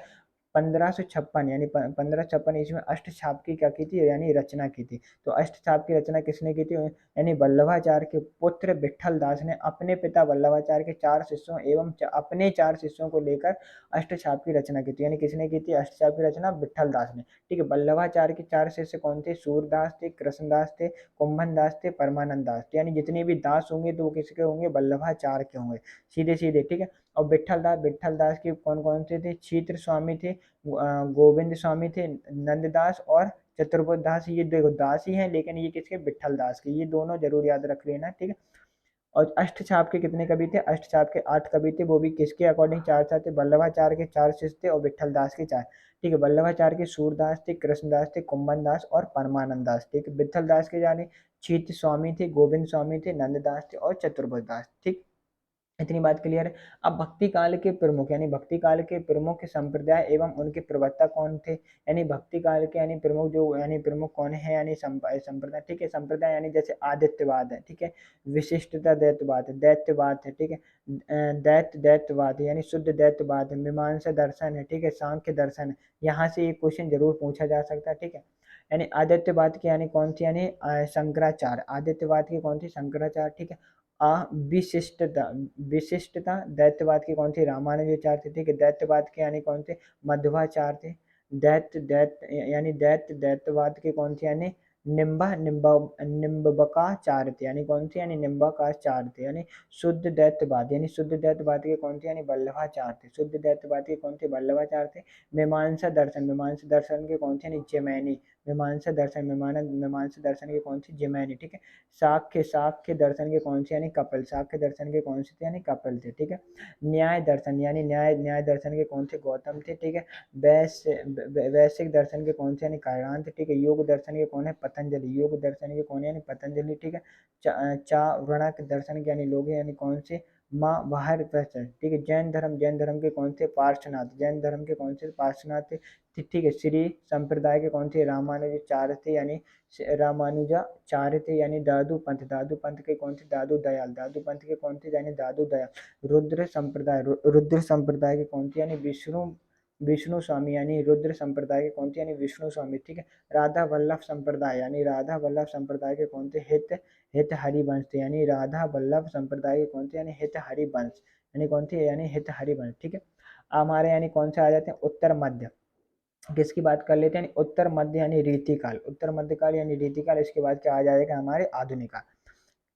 1556 यानी 1556 ईस्वी में अष्टछाप की क्या की थी, यानी रचना की थी। तो अष्टछाप की रचना किसने की थी, यानी वल्लभाचार्य के पुत्र विठल दास ने अपने पिता वल्लभाचार्य के 4 शिष्यों एवं अपने 4 शिष्यों को लेकर अष्टछाप की रचना की थी, यानी किसने की थी, अष्टछाप की रचना विठल दास ने। ठीक है, वल्लभाचार्य के 4 शिष्य कौन थे, सूरदास थे, कृष्णदास थे, कुंभन दास थे, परमानंद दास थे, यानी जितने भी दास होंगे तो वो किसके होंगे, वल्लभाचार्य के होंगे, सीधे सीधे। ठीक है, और विठल दास के कौन कौन से थे, क्षेत्र स्वामी थे, गोविंद स्वामी थे, नंददास और चतुर्बोध दास। ये देखो दास ही हैं, लेकिन ये किसके, विठल दास के। ये दोनों जरूर याद रख लेना। ठीक है, और अष्टछाप के कितने कवि थे, अष्टछाप के 8 कवि थे, वो भी किसके अकॉर्डिंग 4 थे, वल्लभाचार्य के 4 शिष्य थे और विठल दास के 4। ठीक है, वल्लभाचार्य के सूरदास थे, कृष्णदास थे, कुंभन दास और परमानंद दास। ठीक है, विठल दास के जाने चीत स्वामी थे, गोविंद स्वामी थे, नंददास थे और चतुर्भुज दास। ठीक, इतनी बात क्लियर है। अब भक्ति काल के प्रमुख यानी भक्ति काल के प्रमुख संप्रदाय एवं उनके प्रवक्ता कौन थे, यानी भक्ति काल के यानी प्रमुख जो यानी प्रमुख कौन है यानी संप्रदाय, ठीक है। संप्रदाय यानी जैसे आदित्यवाद है, ठीक है, विशिष्टता दैत्यवाद है, ठीक है, दैत्यवाद है, यानी शुद्ध दैत्यवाद है, मीमांसा दर्शन है, ठीक है, सांख्य दर्शन है। यहाँ से ये क्वेश्चन जरूर पूछा जा सकता है, ठीक है। यानी आदित्यवाद की यानी कौन सी यानी शंकराचार्य, आदित्यवाद की कौन सी शंकराचार्य, ठीक है। विशिष्टता, विशिष्टता दैत्यवाद की कौन सी रामानुजाचार्य थे, ठीक है। दैत्यवाद के यानी कौन थे मध्वाचार्य थे। दैत्य यानी दैत्यवाद के कौन थे यानी निम्बकाचार्य थे, यानी कौन थे यानी निम्बकाचार्य थे। यानी शुद्ध दैत्यवाद, यानी शुद्ध दैत्यवाद के कौन थे यानी वल्लभाचार्य थे, शुद्ध दैत्यवाद के कौन थे वल्लभाचार्य थे। मीमांसा दर्शन के कौन थे यानी जैमिनी, मीमांसा दर्शन के कौन थे जैमिनी, ठीक है। साख्य दर्शन के कौन से यानी कपिल, साख्य दर्शन के कौन से थे यानी कपिल थे, ठीक है। न्याय दर्शन यानी न्याय दर्शन के कौन से गौतम थे, ठीक है। वैश्विक दर्शन के कौन से यानी कायरान थे, ठीक है। योग दर्शन के कौन है पतंजलि, योग दर्शन के कौन है यानी पतंजलि, ठीक है। चावणक दर्शन के यानी लोग हैं यानी कौन से माँ बाहर, ठीक है। जैन धर्म के कौन से पार्श्वनाथ, जैन धर्म के कौन से पार्श्वनाथ थे, ठीक है। श्री संप्रदाय के कौन थे रामानुजाचार्य थे, यानी रामानुजाचार्य थे, यानी दादू पंथ के कौन थे दादू पंथ के कौन थे यानी दादू दयाल। रुद्र संप्रदाय के कौन थे यानी विष्णु विष्णु स्वामी, यानी रुद्र संप्रदाय के कौन थे यानी विष्णु स्वामी, ठीक है। राधा वल्लभ संप्रदाय के कौन थे हित हरिवंश थे, यानी राधा वल्लभ संप्रदाय के कौन थे यानी हित हरिवंश, यानी कौन थे यानी हित हरिवंश, ठीक है। हमारे यानी कौन से आ जाते हैं उत्तर मध्य, किसकी बात कर लेते हैं उत्तर मध्य यानी रीतिकाल, उत्तर मध्यकाल यानी रीतिकाल। इसके बाद क्या आ जाएगा हमारे आधुनिक काल।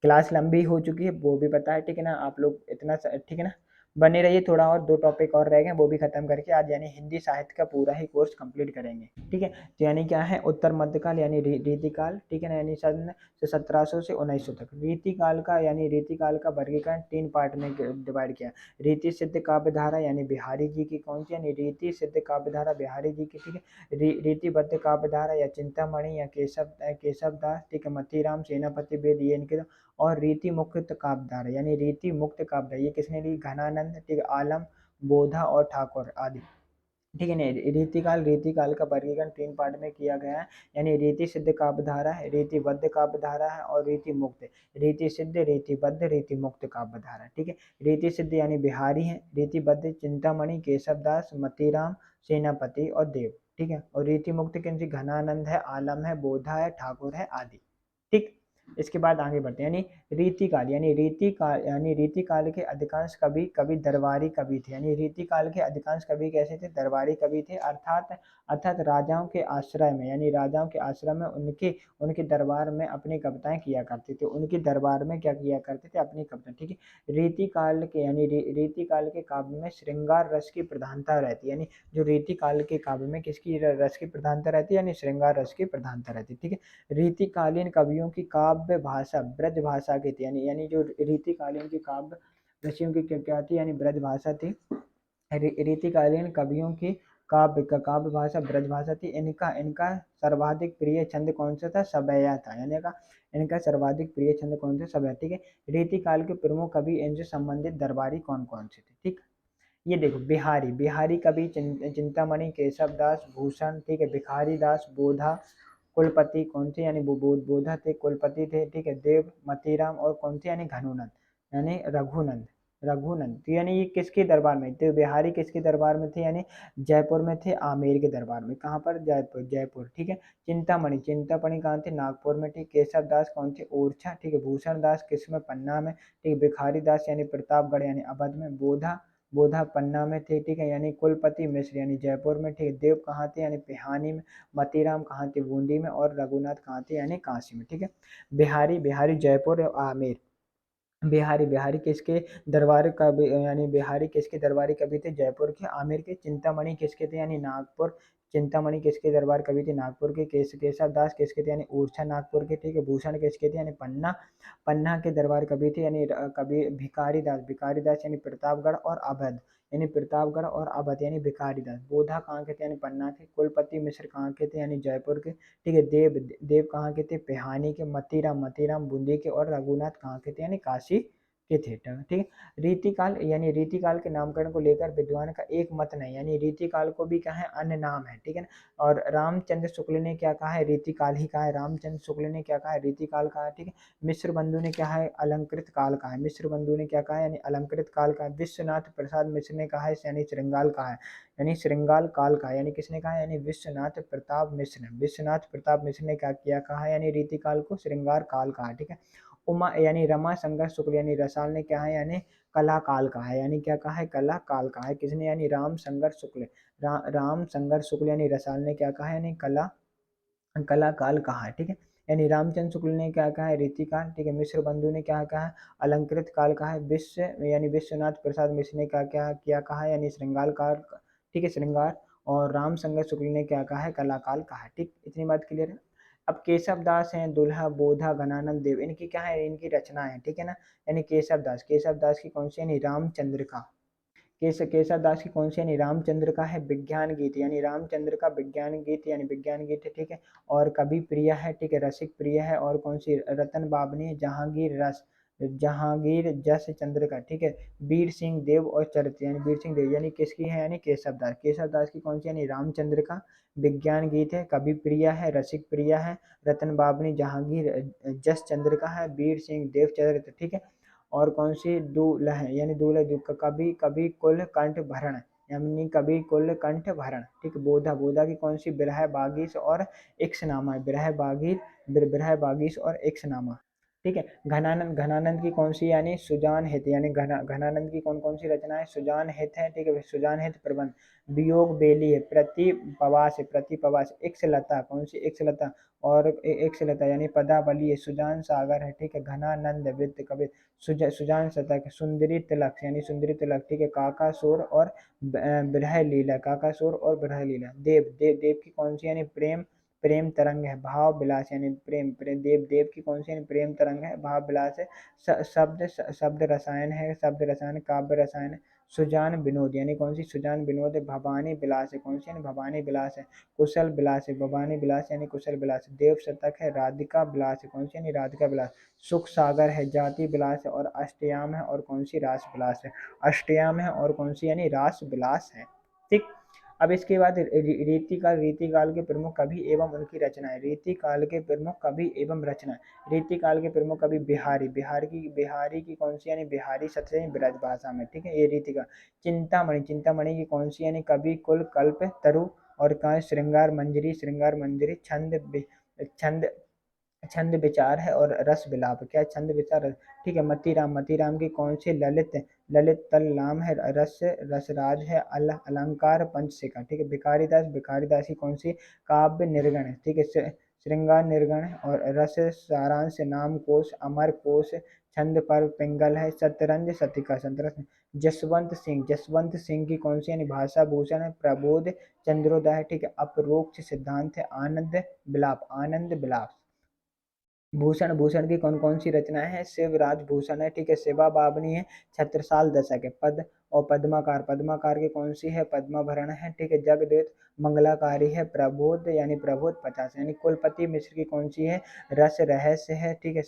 क्लास लंबी हो चुकी है वो भी पता है, ठीक है ना। आप लोग इतना ठीक है ना, बने रहिए। थोड़ा और दो टॉपिक और रह गए वो भी खत्म करके आज यानी हिंदी साहित्य का पूरा ही कोर्स कंप्लीट करेंगे, ठीक है। तो यानी क्या है उत्तर मध्यकाल यानी रीतिकाल, ठीक है ना, यानी सन 1700 से 1900 तक। रीतिकाल का यानी रीतिकाल का वर्गीकरण 3 पार्ट में डिवाइड किया। रीति सिद्ध काव्य धारा यानी बिहारी जी की कौन सी यानी रीति सिद्ध काव्य धारा बिहारी जी की, ठीक है। रीतिबद्ध काव्य धारा या चिंतामणि या केशव दास, ठीक है, मतीराम सेनापति बेद, ये इनके। और रीति मुक्त काव्यधारा यानी रीति मुक्त काव्यधारा ये किसने ली घनानंद, ठीक है, आलम, बोधा और ठाकुर आदि, ठीक है ना। रीतिकाल का वर्गीकरण 3 पार्ट में किया गया है, यानी रीति सिद्ध काव्यधारा है, रीतिबद्ध काव्यधारा है और रीति मुक्त। रीति सिद्ध, रीतिबद्ध, रीति मुक्त काव्यधारा, ठीक है। रीति सिद्ध यानी बिहारी है, रीतिबद्ध चिंतामणि, केशवदास, मतीराम, सेनापति और देव, ठीक है। और रीति मुक्त किन सी घनानंद है, आलम है, बोधा है, ठाकुर है आदि, ठीक। इसके बाद आगे बढ़ते हैं, यानी रीतिकाल के अधिकांश कवि कवि दरबारी कवि थे, यानी रीतिकाल के अधिकांश कवि कैसे थे दरबारी कवि थे, अर्थात अर्थात राजाओं के आश्रय में, यानी राजाओं के आश्रय में उनके उनके दरबार में अपनी कविताएं किया करते थे, उनके दरबार में क्या किया करते थे अपनी कविता, ठीक है। रीतिकाल के यानी रीतिकाल के काव्य में श्रृंगार रस की प्रधानता रहती है, यानी जो रीतिकाल के काव्य में किसकी रस की प्रधानता रहती है यानी श्रृंगार रस की प्रधानता रहती है, ठीक है। रीतिकालीन कवियों की काव्य भाषा ब्रज भाषा की थी, यानी जो रीतिकालीन की काव्य ऋषियों की क्या थी यानी ब्रज भाषा थी। रीतिकालीन कवियों की काव्य भाषा ब्रज भाषा थी। इनका इनका सर्वाधिक प्रिय छंद कौन सा था सबैया था, यानी का इनका सर्वाधिक प्रिय छंद कौन सा सबैया, ठीक है। रीतिकाल के प्रमुख कवि इनसे संबंधित दरबारी कौन कौन से थे, ठीक। ये देखो बिहारी कवि चिंतामणि, केशव दास, भूषण, ठीक है, भिखारी दास, बोधा, कुलपति कौन थे यानी बोधा थे, कुलपति थे, ठीक है, देव, मतीराम और कौन थे यानी घनुनंद, यानी रघुनंद, तो यानी ये किसके दरबार में थे बिहारी, किसके दरबार में थे यानी जयपुर में थे, आमेर के दरबार में। कहाँ पर जयपुर, ठीक है। चिंतामणि कहाँ थे नागपुर में, ठीक। केशव दास कौन थे ओरछा, ठीक है। भूषण दास किस में पन्ना में, ठीक। भिखारी दास यानी प्रतापगढ़ यानी अवध में। बोधा बोधा पन्ना में थे, ठीक है, यानी कुलपति मिश्र यानी जयपुर में, ठीक है। देव कहाँ थे यानी पिहानी में। मतीराम कहाँ थे बूंदी में। और रघुनाथ कहाँ थे यानी काशी में, ठीक है। बिहारी जयपुर और आमेर। बिहारी किसके दरबार कवि यानी बिहारी किसके दरबारी कवि थे जयपुर के, आमेर के। चिंतामणि किसके थे यानी नागपुर, चिंतामणि किसके दरबार कवि थे नागपुर के। केशव दास किसके थे यानी ओरछा नागपुर के, ठीक है। भूषण किसके थे यानी पन्ना पन्ना के दरबार कवि थे, यानी कवि भिखारी दास यानी प्रतापगढ़ और अवध, यानी प्रतापगढ़ और अवध यानी भिखारी दास। बोधा कहाँ के थे यानी पन्ना के। कुलपति मिश्र कहाँ के थे यानी जयपुर के, ठीक है। देव कहाँ के थे पिहानी के। मतीराम बूंदी के। और रघुनाथ कहाँ के थे यानी काशी के थे, ठीक है। रीतिकाल यानी रीतिकाल के नामकरण को लेकर विद्वान का एक मत नहीं, यानी रीतिकाल को भी क्या है, अन्य नाम है, ठीक है ना। और रामचंद्र शुक्ल ने क्या कहा है, रीतिकाल ही कहा है। रामचंद्र शुक्ल ने क्या कहा है, रीतिकाल कहा है, ठीक है। मिश्र बंधु ने क्या है, अलंकृत काल कहा है। मिश्र बंधु ने क्या कहा है, यानी अलंकृत काल कहा है। विश्वनाथ प्रसाद मिश्र ने कहा है, यानी श्रृंगाल कहा है, यानी श्रृंगाल काल का, यानी किसने कहा है, यानी विश्वनाथ प्रताप मिश्र ने। विश्वनाथ प्रताप मिश्र ने क्या किया, कहा है, यानी रीतिकाल को श्रृंगार काल कहा है, ठीक है। उमा यानी रमा शंकर शुक्ल यानी रसाल ने क्या है, यानी कला काल कहा है, यानी क्या कहा है, कला काल कहा है। किसने, यानी राम शंकर शुक्ल, राम शंकर शुक्ल यानी रसाल ने क्या कहा है, यानी कला कला काल कहा है, ठीक है। यानी रामचंद्र शुक्ल ने क्या कहा है, रीतिकाल, ठीक है। मिश्र बंधु ने क्या कहा है, अलंकृत काल कहा है। विश्व यानी विश्वनाथ प्रसाद मिश्र ने क्या क्या किया कहा है, यानी श्रृंगाल काल, ठीक है, श्रृंगार। और राम शंकर शुक्ल ने क्या कहा है, कला काल कहा है, ठीक। इतनी बात क्लियर है। अब केशव दास हैं, दुल्हा बोधा घनानंद देव, इनकी क्या है, इनकी रचना है, ठीक है ना। यानी केशव दास की कौन सी, यानी रामचंद्र का, केशव दास की कौन सी, यानी रामचंद्र का है विज्ञान गीत, यानी रामचंद्र का विज्ञान गीत, यानी विज्ञान गीत है, ठीक है। और कवि प्रिय है, ठीक है, रसिक प्रिय है। और कौन सी, रतन बाबनी, जहांगीर जस चंद्र का, ठीक है। वीर सिंह देव और चरित्र, यानी वीर सिंह देव, यानी किसकी है, यानी केशव दास की कौन सी, यानी रामचंद्र का विज्ञान गीत है, कवि प्रिय है, रसिक प्रिय है। रतन बाबनी जहांगीर जस चंद्र का है, वीर सिंह देव चरित्र, ठीक है। और कौन सी, दूल्ह यानी दूल्हे कभी कभी कुल कंठ भरण, यानी कभी कुल कंठ भरण, ठीक। बोधा बोधा की कौन सी, बिरह बागीश और इक्सनामा है। बिरह बागीश और इक्सनामा, ठीक है। घनानंद घनानंद की कौन सी, यानी सुजान हित, यानी घनानंद की कौन कौन सी रचना है, सुजान हित है, ठीक है। सुजान हित प्रबंध, वियोग बेली है, प्रति पवास, इक्सलता, कौन सी, इक्सलता। और इक्सलता यानी पदावली है, सुजान सागर है, ठीक है। घनानंद वित्त कवि, सुजान शतक, सुंदरी तिलक, यानी सुंदरी तिलक, ठीक है। काकासुर और बिरह लीला। देव की कौन सी, यानी प्रेम प्रेम तरंग है। भाव विलास यानी प्रेम प्रेम देव देव की कौन सी, यानी प्रेम तरंग है, भाव विलास है। शब्द रसायन है, शब्द रसायन, काव्य रसायन है। सुजान विनोद यानी कौन सी, सुजान विनोद है। भवानी विलास है, कौन सी, यानी भवानी विलास है। कुशल विलास है, भवानी विलास यानी कुशल विलास। देव शतक है, राधिका विलास है, कौन सी, यानी राधिका विलास। सुख सागर है, जाति विलास है। और अष्टयाम है, और कौन सी, रास विलास है। अष्टयाम है और कौन सी, यानी रास विलास है, ठीक। अब इसके बाद रीतिकाल के प्रमुख कवि एवं उनकी रचनाएं। रीतिकाल के प्रमुख कवि एवं रचनाएं। रीतिकाल के प्रमुख कवि बिहारी की कौन सी, यानी बिहारी सबसे ब्रज भाषा में, ठीक है। ये रीतिका। चिंतामणि की कौन सी, यानी कवि कुल कल्प तरु। और कहा श्रृंगार मंजरी छंद छंद विचार है। और रस विलाप, क्या छंद विचार, ठीक है। मतीराम की कौन सी, ललित तल नाम है। रसराज है। अलंकार पंचशिखा, ठीक है। भिखारी दास की कौन सी, काव्य निर्गण है, ठीक है। श्रृंगार निर्गण है। और रस सारांश, नाम कोश, अमर कोश, छंद पर पिंगल है। शतरंज शतिका, शतरंज। जसवंत सिंह की कौन सी, यानी भाषा भूषण है। प्रबोध चंद्रोदय है, ठीक है। अपरोक्ष सिद्धांत है। आनंद विलाप। भूषण की कौन कौन सी रचनाएं हैं। शिवराज भूषण है, ठीक है। शिवा बाबनी है। छत्रसाल दशक है। पद्माकार की कौन सी है, पद्माभरण है, ठीक है। जगदेव मंगलाकारी है। प्रबोध यानी प्रबोध 50, यानी कुलपति मिश्र की कौन सी है, रस रहस्य है, ठीक है।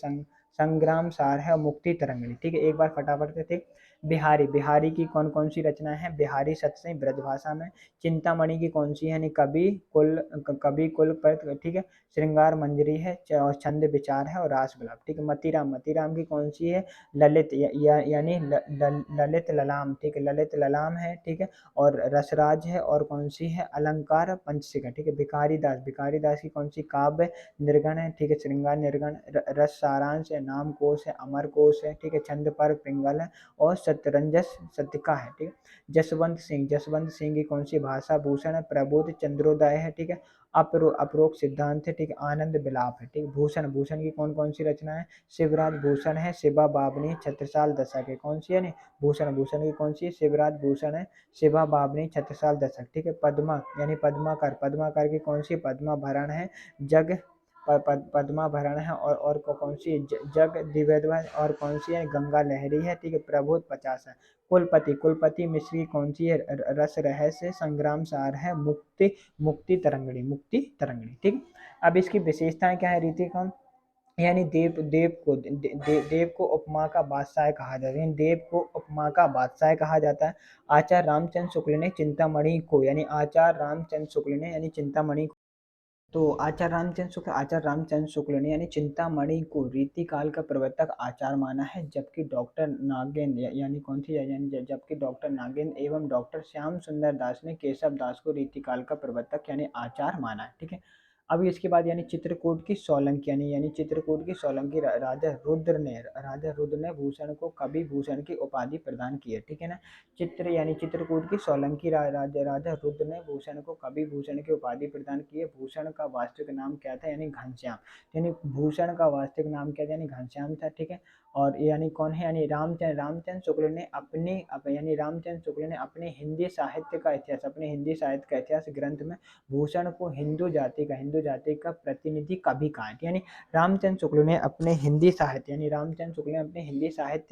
संग्राम सार है। और मुक्ति तरंगिणी, ठीक है। एक बार फटाफट से, ठीक। बिहारी की कौन कौन सी रचना है, बिहारी सतसई ब्रजभाषा में। चिंतामणि की कौन सी है, यानी कवि कुल पर, ठीक है। श्रृंगार मंजरी है। और छंद विचार है। और रास विलाप, ठीक है। मतीराम की कौन सी है, यानी ललित ललाम, ठीक है। ललित ललाम है, ठीक है। और रसराज है। और कौन सी है, अलंकार पंचशिखा, ठीक है। भिखारी दास की कौन सी, काव्य निर्गण है, ठीक है। श्रृंगार निर्गण। रस सारांश है। नाम कोश है। अमर कोश है, ठीक है। छंद पर पिंगल है। और शतरंजस शतिका है, ठीक है। जसवंत सिंह की कौन सी, भाषा भूषण है। प्रबोध चंद्रोदय है, ठीक है। अपरोक्ष सिद्धांत है, ठीक है। आनंद विलाप है, ठीक है। भूषण की कौन कौन सी रचना है। शिवराज भूषण है। शिवा बाबनी छत्रसाल दशक है, कौन सी है, नहीं। भूषण की कौन सी है, शिवराज भूषण है। शिवा बाबनी छत्रसाल दशक, ठीक है। यानी पद्माकार की कौन सी, पद्माभरण है। जग पद्माभरण है। और कौन सी, जग दिव्यद्वय। और कौन सी है, गंगा लहरी है, ठीक है। प्रबोध 50 है। कुलपति मिश्र की कौन सी है, रस रहस्य, संग्राम सार है। मुक्ति तरंगिणी, ठीक। अब इसकी विशेषताएं क्या है, रीति का। यानी देव को उपमा का बादशाह कहा जाता है, यानी देव को उपमा का बादशाह कहा जाता है। आचार्य रामचंद्र शुक्ल ने चिंतामणि को, यानी आचार्य रामचंद्र शुक्ल ने यानी चिंतामणि, तो आचार्य रामचंद्र शुक्ल ने यानी चिंतामणि को रीतिकाल का प्रवर्तक आचार्य माना है, जबकि डॉक्टर नागेंद्र यानी कौन सी, यानी जबकि डॉक्टर नागेंद्र एवं डॉक्टर श्याम सुंदर दास ने केशव दास को रीतिकाल का प्रवर्तक यानी आचार्य माना है। ठीक है। अब इसके बाद यानी चित्रकूट की सोलंकी, यानी चित्रकूट की सोलंकी राजा रुद्र ने भूषण को कवि भूषण की उपाधि प्रदान की है। ठीक है ना। चित्रकूट की सोलंकी राजा रुद्र ने भूषण को कवि भूषण की उपाधि प्रदान की है। भूषण का वास्तविक नाम क्या था, यानी घनश्याम, यानी भूषण का वास्तविक नाम क्या था, यानी घनश्याम था। ठीक है। और यानी कौन है, यानी रामचंद्र शुक्ल ने यानी रामचंद्र शुक्ल ने अपने हिंदी साहित्य का इतिहास ग्रंथ में भूषण को हिंदू जाति का प्रतिनिधि कवि कहा है। यानी रामचंद्र शुक्ल ने अपने हिंदी साहित्य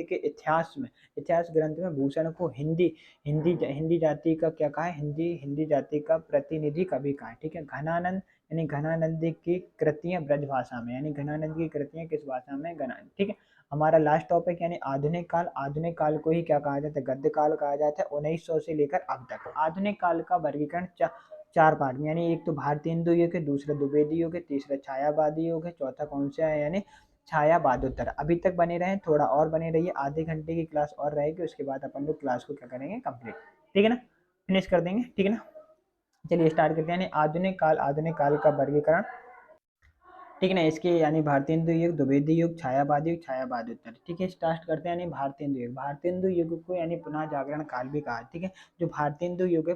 के इतिहास ग्रंथ में भूषण को हिंदी जाति का क्या कहा है, हिंदी जाति का प्रतिनिधि कवि कहा है। ठीक है। घनानंद की कृतियां ब्रज भाषा में, यानी घनानंद की कृतियां किस भाषा में, घना। ठीक है। हमारा लास्ट टॉपिक यानी आधुनिक काल को ही क्या कहा जाता है, गद्य काल कहा जाता है। 1900 से लेकर अब तक आधुनिक काल का वर्गीकरण चार पार्ट में, यानी एक तो भारतेंदु युग है, दूसरा द्विवेदी युग है, तीसरा छायावादी युग है, चौथा कौन सा है, यानी छायावादोत्तर। अभी तक बने रहें, थोड़ा और बने रहिए, आधे घंटे की क्लास और रहेगी, उसके बाद अपन लोग क्लास को क्या करेंगे, कंप्लीट। ठीक है ना, फिनिश कर देंगे। ठीक है ना। चलिए स्टार्ट करते हैं। यानी आधुनिक काल का वर्गीकरण। ठीक है ना। इसके यानी भारतेंदु युग, द्विवेदी युग, छायावादी युग, छायावादोत्तर। ठीक है। स्टार्ट करते हैं। यानी भारतेंदु युग को यानी पुनः जागरण काल भी कहा। ठीक है। जो भारतेंदु युग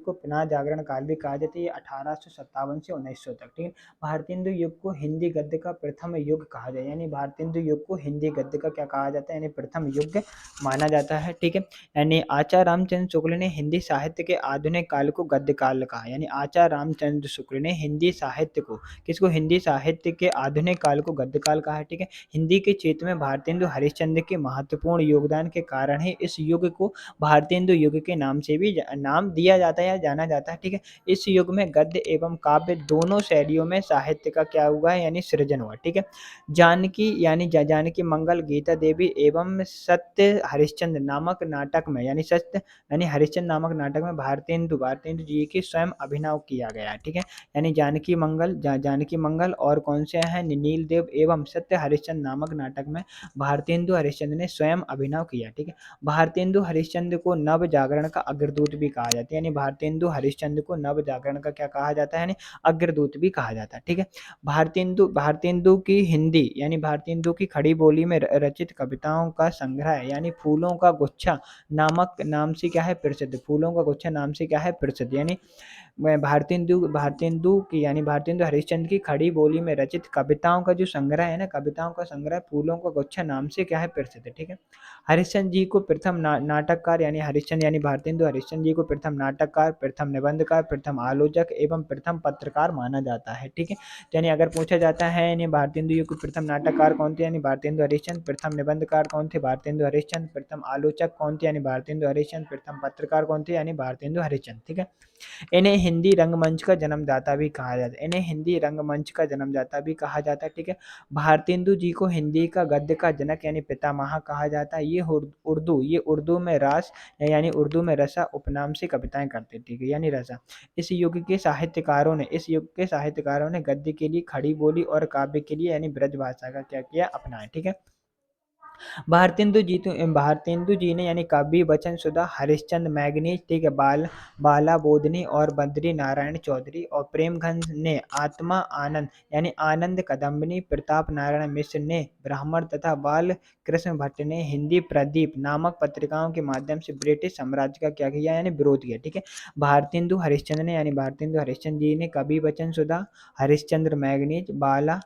को पुनः जागरण काल भी कहा जाता है। ये 1857 से 1900 तक। ठीक है। भारतेंदु युग को हिंदी गद्य का प्रथम युग कहा जाए, यानी भारतेंदु युग को हिंदी गद्य का क्या कहा जाता है, यानी प्रथम युग माना जाता है। ठीक है। यानी आचार्य रामचंद्र शुक्ल ने हिंदी साहित्य के आधुनिक काल को गद्य काल कहा, यानी आचार्य रामचंद्र शुक्ल ने हिंदी साहित्य को, किसको, हिंदी साहित्य के आधुनिक काल को गद्य काल कहा है। ठीक है। हिंदी के क्षेत्र में भारतेंदु हरिश्चंद्र के महत्वपूर्ण योगदान के कारण ही इस युग को भारतेंदु युग के नाम से भी नाम दिया जाता है या जाना जाता है। ठीक है। इस युग में गद्य एवं काव्य दोनों शैलियों में साहित्य का क्या हुआ है, यानी सृजन हुआ। ठीक है। जानकी मंगल, गीता देवी एवं सत्य हरिश्चंद्र नामक नाटक में, यानी हरिश्चंद्र नामक नाटक में भारतेंदु जी की स्वयं अभिनय किया गया है। ठीक है। यानी जानकी मंगल और कौन से हैं, नील देव एवं सत्य हरिश्चंद्र नामक नाटक में भारतेंदु हरिश्चंद्र ने स्वयं अभिनय किया। ठीक है। भारतेंदु हरिश्चंद्र को नव जागरण का अग्रदूत भी कहा जाता है, यानी भारतेंदु हरिश्चंद्र को नव जागरण का क्या कहा जाता है, यानी अग्रदूत भी कहा जाता है। ठीक है। भारतेंदु की हिंदी यानी भारतेंदु की खड़ी बोली में रचित कविताओं का संग्रह, यानी फूलों का गुच्छा नामक नाम से क्या है, प्रसिद्ध, फूलों का गुच्छा नाम से क्या है, प्रसिद्ध। यानी भारतेंदु की यानी भारतेंदु हरिश्चंद्र की खड़ी बोली में रचित कविताओं का जो संग्रह है ना, कविताओं का संग्रह फूलों का गुच्छा नाम से क्या है, प्रसिद्ध है। ठीक है। हरिश्चंद्र जी को प्रथम नाटककार, यानी हरिश्चंद्र यानी भारतेंदु हरिश्चंद्र जी को प्रथम नाटककार, प्रथम निबंधकार, प्रथम आलोचक एवं प्रथम पत्रकार माना जाता है। ठीक है। यानी अगर पूछा जाता है यानी भारतेंदु युग के प्रथम नाटककार कौन थे, यानी भारतेंदु हरिश्चंद्र, प्रथम निबंधकार कौन थे, भारतेंदु हरिश्चंद्र, प्रथम आलोचक कौन थे, यानी भारतेंदु हरिश्चंद्र, प्रथम पत्रकार कौन थे, यानी भारतेंदु हरिश्चंद्र। ठीक है। इन्हें हिंदी रंगमंच का जन्मदाता भी कहा जाता है, इन्हें हिंदी रंगमंच का जन्मदाता भी कहा जाता है। ठीक है। भारतेंदु जी को हिंदी का गद्य का जनक यानी पितामह कहा जाता है। ये उर्दू में उर्दू में रसा उपनाम से कविताएं करते थे। ठीक है। यानी रसा। इस युग के साहित्यकारों ने गद्य के लिए खड़ी बोली और काव्य के लिए यानी ब्रज भाषा का क्या किया, अपनाया। ठीक है। भारतेंदु जी ने यानी कवि बचन सुधा, हरिश्चंद्र मैगनीज, ठीक है, बाला बोधनी और बद्री नारायण चौधरी और प्रेमघन ने आत्मा आनंद यानी आनंद कदम्बनी, प्रताप नारायण मिश्र ने ब्राह्मण तथा बाल कृष्ण भट्ट ने हिंदी प्रदीप नामक पत्रिकाओं के माध्यम से ब्रिटिश साम्राज्य का क्या किया, यानी विरोध किया। ठीक है। भारतेंदु हरिश्चंद्र जी ने कवि बचन सुधा, हरिश्चंद्र मैगनीज, बाला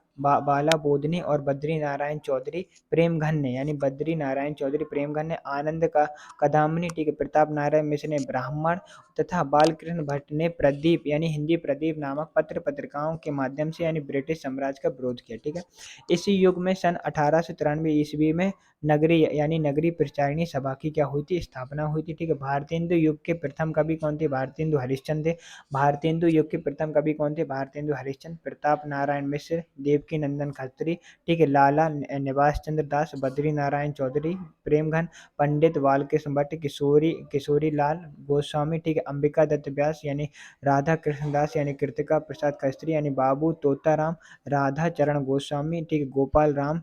बोधनी और बद्री नारायण चौधरी प्रेमघन ने यानी बद्री नारायण चौधरी प्रेमघन ने आनंद का कदामनी, ठीक है, प्रताप नारायण मिश्र ने ब्राह्मण तथा बालकृष्ण भट्ट ने प्रदीप यानी हिंदी प्रदीप नामक पत्रिकाओं के माध्यम से यानी ब्रिटिश साम्राज्य का विरोध किया। ठीक है। इसी युग में सन 1893 ईस्वी में नगरीय प्रचारिणी सभा की क्या हुई थी, स्थापना हुई थी। ठीक है। भारतेंदु युग के प्रथम कवि कौन थे, भारतेंदु हरिश्चंद्र थे। भारतेंदु युग के प्रथम कवि कौन थे, भारतेंदु हरिश्चंद्र, प्रताप नारायण मिश्र, देवकी नंदन खत्री, ठीक है, लाला निवास चंद्र दास, बद्री नारायण चौधरी, प्रेमघन, पंडित बालकृष्ण भट्ट, किशोरी किशोरी लाल गोस्वामी, ठीक है, अंबिका दत्त व्यास यानी राधा कृष्णदास यानी कृतिका प्रसाद शास्त्री यानी बाबू तोताराम, राधा चरण गोस्वामी, ठीक है, गोपाल राम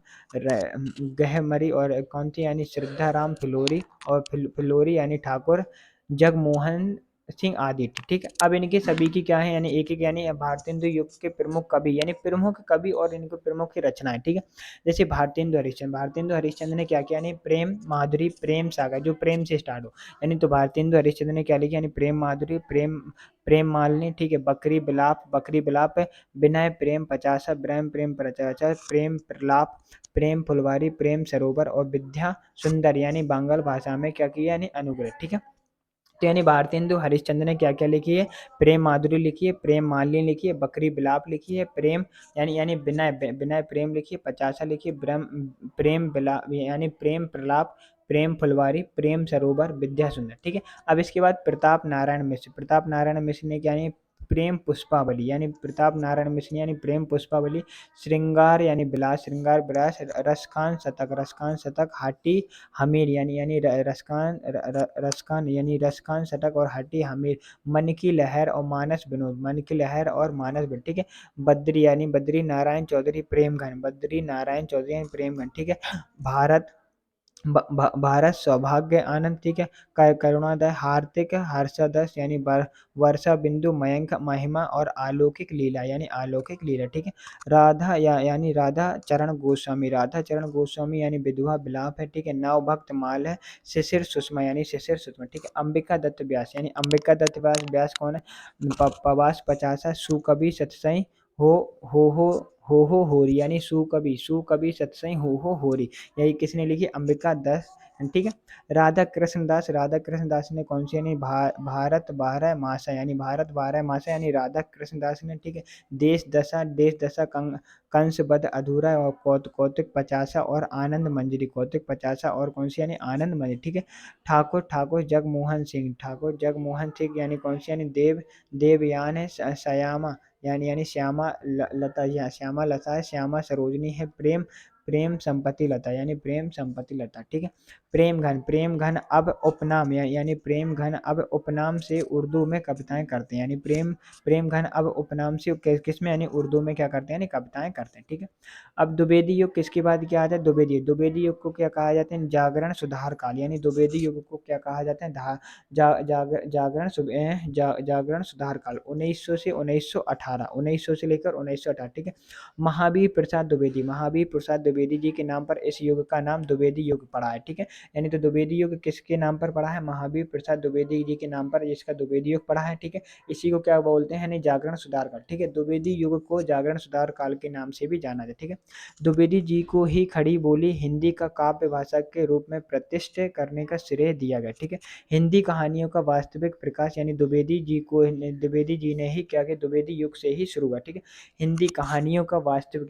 गहमरी और कौन थी यानी श्रद्धा राम फिलोरी और फिलोरी यानी ठाकुर जगमोहन सिंह आदि, ठीक है। अब इनके सभी की क्या है यानी एक एक यानी भारतेंदु युग के प्रमुख कवि यानी प्रमुख कवि और इनके प्रमुख रचनाएं, ठीक है। जैसे भारतेंदु हरिश्चंद्र ने क्या किया यानी प्रेम माधुरी प्रेम सागर जो प्रेम से स्टार्ट हो यानी, तो भारतेंदु हरिश्चंद्र ने क्या लिखा यानी प्रेम माधुरी प्रेम प्रेम मालिनी, ठीक है, बकरी बिलाप, विनय प्रेम पचासा, ब्रह्म प्रेम पचासा, प्रेम प्रलाप, प्रेम फुलवारी, प्रेम सरोवर और विद्या सुंदर यानी बांग्ला भाषा में क्या किया यानी अनुग्रह, ठीक है। तो यानी भारतेंदु हरिश्चंद्र ने क्या क्या लिखी है, प्रेम माधुरी लिखी है, प्रेम मालिनी लिखी है, बकरी बिलाप लिखी है, प्रेम यानी यानी विनय विनय प्रेम लिखी है, पचासा लिखी है, ब्रह्म प्रेम बिलाप यानी प्रेम प्रलाप, प्रेम फुलवारी, प्रेम सरोवर, विद्या सुंदर, ठीक है। अब इसके बाद प्रताप नारायण मिश्र ने क्या प्रेम पुष्पावली यानी प्रताप नारायण मिश्र यानी प्रेम पुष्पावली, श्रृंगार विलास, रसखान शतक, हाटी हमीर यानी रसखान यानी रसखान शतक और हाटी हमीर, मन की लहर और मानस विनोद, ठीक है। बद्री नारायण चौधरी यानी प्रेमघन, ठीक है। भारत भारत सौभाग्य आनंद, ठीक है। करुणादय हार्दिक हर्षदस यानी वर्षा बिंदु, मयंक महिमा और अलौकिक लीला, ठीक है। यानी राधा चरण गोस्वामी यानी विधवा विलाप है, ठीक है। नव भक्त माल है, शिशिर सुषमा, ठीक है। अंबिका दत्त व्यास यानी व्यास कौन है, पवास पचासा, सुकवि सतसई हो होरी यानी सुकवि सतसई हो होरी, यही किसने लिखी, अंबिका दास, ठीक है। राधा कृष्ण दास ने कौन सी यानी भारत 12 मासा यानी राधा कृष्ण दास ने, ठीक है। देश दशा कंस बध अधूरा और कौतिक पचासा और आनंद मंजरी, कौतिक पचासा और कौन सी यानी आनंद मंजरी, ठीक है। ठाकुर जगमोहन सिंह यानी कौन सी यानी देवयान है, श्यामा यानी श्यामा लता है, श्यामा सरोजनी है, प्रेम संपत्ति लता यानी प्रेम संपत्ति लता, ठीक है। प्रेम घन अब उपनाम यानी प्रेम घन अब उपनाम से उर्दू में कविताएं करते हैं यानी प्रेम घन अब उपनाम से किस में यानी उर्दू में क्या करते हैं यानी कविताएं करते हैं, ठीक है। अब द्विवेदी युग किसके बाद क्या आता है, द्विवेदी युग को क्या कहा जाता है, जागरण सुधार काल यानी द्विवेदी युग को क्या कहा जाता है, जागरण सुधार काल 1900 से 1918, 1900 से लेकर 1918, ठीक है। महावीर प्रसाद द्विवेदी जी के नाम पर इस युग का नाम द्विवेदी युग पड़ा है, ठीक है। यानी तो द्विवेदी युग किसके नाम पर पड़ा है, महावीर प्रसाद द्विवेदी जी के नाम पर इसका द्विवेदी युग पड़ा है, ठीक है। इसी को क्या बोलते हैं यानी जागरण सुधार काल, ठीक है। द्विवेदी युग को जागरण सुधार काल के नाम से भी जाना जाता है, ठीक है। द्विवेदी जी को ही खड़ी बोली हिंदी का काव्य भाषा के रूप में प्रतिष्ठित करने का श्रेय दिया गया, ठीक है। हिंदी कहानियों का वास्तविक प्रकाश यानी द्विवेदी जी ने ही क्या किया, द्विवेदी युग से ही शुरू हुआ, ठीक है। हिंदी कहानियों का वास्तविक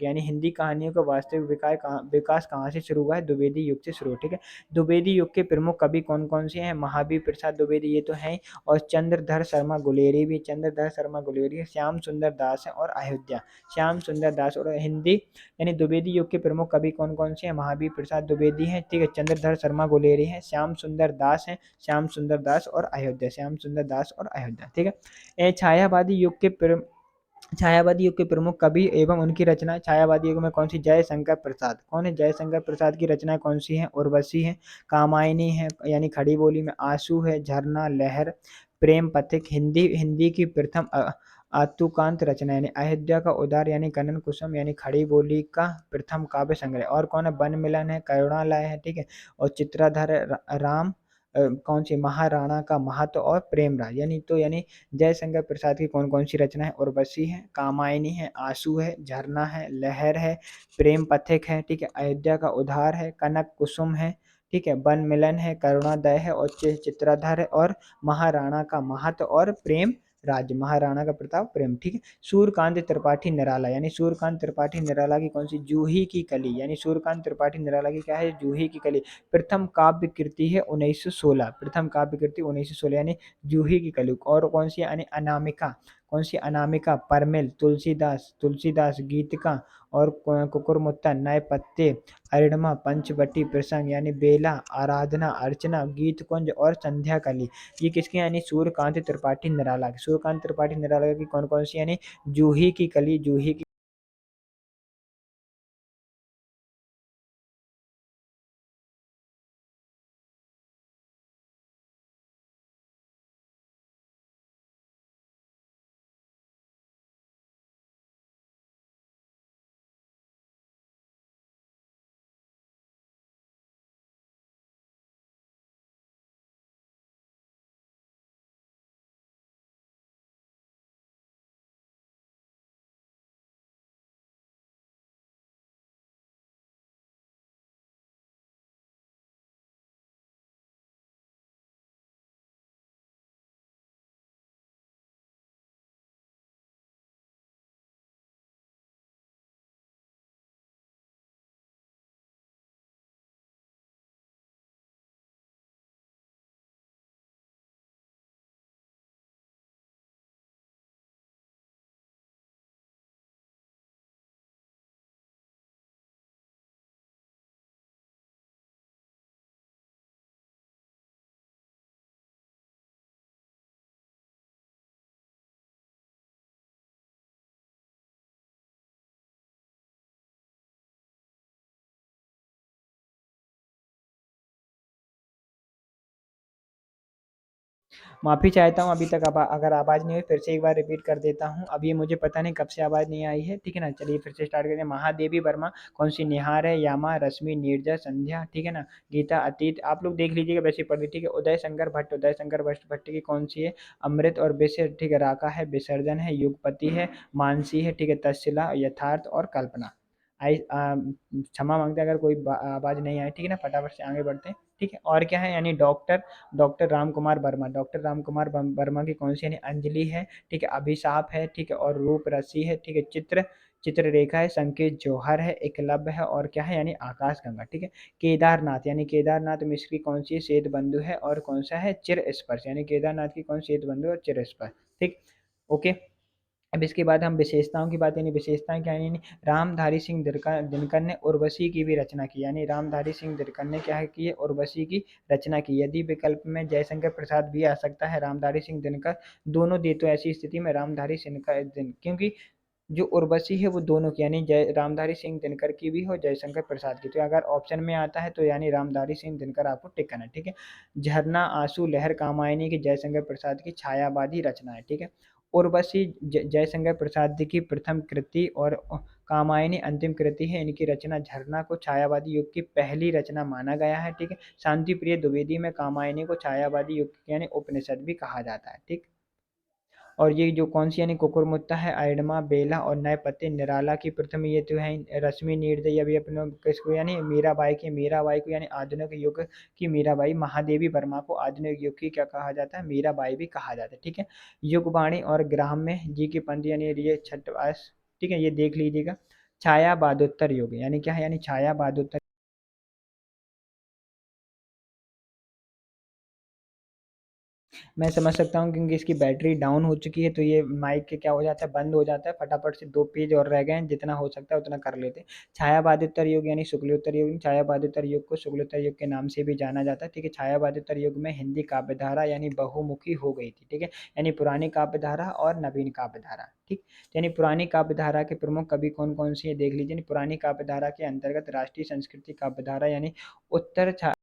विकास कहाँ से शुरू हुआ है, द्विवेदी युग से शुरू, ठीक है। द्विवेदी युग के प्रमुख कवि कौन कौन से हैं, महावीर प्रसाद द्विवेदी ये तो हैं, और चंद्रधर शर्मा गुलेरी है, श्याम सुंदर दास है और अयोध्या श्याम सुंदर दास, और हिंदी यानी द्विवेदी युग के प्रमुख कवि कौन कौन से हैं, महावीर प्रसाद द्विवेदी हैं, ठीक है, चंद्रधर शर्मा गुलेरी हैं, श्याम सुंदर दास और अयोध्या, ठीक है। छायावादी युग के प्रमुख कवि एवं उनकी रचना, छायावादी युग में कौन सी, जयशंकर प्रसाद, कौन है जयशंकर प्रसाद की रचना कौन सी है, उर्वशी है, कामायनी है यानी खड़ी बोली में, आंसू है, झरना, लहर, प्रेम पथिक, हिंदी की प्रथम आतुकांत रचना यानी अयोध्या का उद्धार यानी कनन कुसुम यानी खड़ी बोली का प्रथम काव्य संग्रह, और कौन है, वन मिलन है, करुणालय है, ठीक है, और चित्राधर राम कौन सी, महाराणा का महत्व और प्रेमराज, यानी जयशंकर प्रसाद की कौन कौन सी रचना है, उर्वशी है, कामायनी है, आंसू है, झरना है, लहर है, प्रेम पथिक है, ठीक है, अयोध्या का उद्धार है, कनक कुसुम है, ठीक है, वन मिलन है, करुणादय है और चित्राधर है, और महाराणा का महत्व और प्रेम राज्य, महाराणा का प्रताप प्रेम, ठीक है। सूर्यकांत त्रिपाठी निराला यानी सूर्यकांत त्रिपाठी निराला की कौन सी, जूही की कली यानी सूर्यकांत त्रिपाठी निराला की क्या है, जूही की कली, प्रथम काव्य कृति है 1916, यानी जूही की कली, और कौन सी यानी अनामिका, कौन सी अनामिका, परमिल, तुलसीदास, तुलसीदास गीतिका और कुकुरमुत्ता, नए पत्ते, अरिणमा, पंचवटी, प्रसंग यानी बेला, आराधना, अर्चना, गीत कुंज और संध्या कली। ये किसके यानी सूर्यकांत त्रिपाठी निराला के। सूर्यकांत त्रिपाठी निराला की कौन कौन सी यानी जूही की कली, जूही की। माफ़ी चाहता हूँ, अभी तक अगर आवाज़ नहीं हुई फिर से एक बार रिपीट कर देता हूँ। अब ये मुझे पता नहीं कब से आवाज़ नहीं आई है, ठीक है ना? चलिए फिर से स्टार्ट करते हैं। महादेवी वर्मा कौन सी, निहार है, यामा, रश्मि, नीरजा, संध्या, ठीक है ना? गीता, अतीत, आप लोग देख लीजिएगा वैसे पढ़ ली, ठीक है? उदय शंकर भट्ट, उदय शंकर भट्ट भट्ट की कौन सी है, अमृत और विषय, ठीक है? राका है, विसर्जन है, युगपति है, मानसी है, ठीक है? तक्षशिला, यथार्थ और कल्पना। क्षमा मांगते हैं अगर कोई आवाज़ नहीं आई, ठीक है ना? फटाफट से आगे बढ़ते हैं, ठीक है? और क्या है यानी doctor, doctor Ram Kumar Verma, doctor Ram Kumar Verma की कौन सी यानी अंजलि है, ठीक है? अभिशाप है, ठीक है? और रूप रसी है, ठीक है? चित्ररेखा है, संकेत जौहर है, एकलव्य है और क्या है यानी आकाश गंगा, ठीक है? केदारनाथ यानी केदारनाथ मिश्र की कौन सी श्वेत बंधु है और कौन सा है चिर स्पर्श, यानी केदारनाथ की कौन श्वेत बंधु और चिर स्पर्श, ठीक? ओके। अब इसके बाद हम विशेषताओं की बात, यानी विशेषताएं क्या है, यानी रामधारी सिंह दिनकर ने उर्वशी की भी रचना की, यानी रामधारी सिंह दिनकर ने क्या है की है, उर्वशी की रचना की। यदि विकल्प में जयशंकर प्रसाद भी आ सकता है, रामधारी सिंह दिनकर दोनों दे तो ऐसी स्थिति में रामधारी सिंह का दिन, क्योंकि जो उर्वशी है वो दोनों की, यानी जय रामधारी सिंह दिनकर की भी हो, जयशंकर प्रसाद की, तो अगर ऑप्शन में आता है तो यानी रामधारी सिंह दिनकर आपको टिक करना है, ठीक है? झरना, आंसू, लहर, कामायनी की जयशंकर प्रसाद की छायावादी रचना है, ठीक है? उर्वशी जयशंकर प्रसाद की प्रथम कृति और कामायनी अंतिम कृति है। इनकी रचना झरना को छायावादी युग की पहली रचना माना गया है, ठीक है? शांति प्रिय द्विवेदी में कामायनी को छायावादी युग यानी उपनिषद भी कहा जाता है, ठीक? और ये जो कौन सी यानी कुकुरमुत्ता है, आइडमा, बेला और नए पत्ते निराला की प्रथम, ये तो है रश्मि निर्दयी, अभी अपने किसको यानी मीराबाई की, मीराबाई को यानी आधुनिक युग की मीराबाई, महादेवी वर्मा को आधुनिक युग की क्या कहा जाता है, मीराबाई भी कहा जाता है, ठीक है? युगवाणी और ग्राम में जी की पंक्ति यानी ये छठवास, ठीक है? ये देख लीजिएगा। छाया बहादुर युग यानी क्या है, यानी छाया बहादुर। मैं समझ सकता हूँ क्योंकि इसकी बैटरी डाउन हो चुकी है, तो ये माइक के क्या हो जाता है, बंद हो जाता है। फटाफट से 2 पेज और रह गए हैं, जितना हो सकता है उतना कर लेते हैं। छायावादोत्तर युग यानी शुक्लोत्तर युग, छायावादोत्तर युग को शुक्लोत्तर युग के नाम से भी जाना जाता है, ठीक है? छायावादोत्तर युग में हिंदी काव्य धारा यानी बहुमुखी हो गई थी, ठीक है? यानी पुरानी काव्य धारा और नवीन काव्य धारा, ठीक? यानी पुरानी काव्य धारा के प्रमुख कवि कौन-कौन से हैं देख लीजिए। यानी पुरानी काव्य धारा के अंतर्गत राष्ट्रीय संस्कृति काव्य धारा यानी उत्तर छा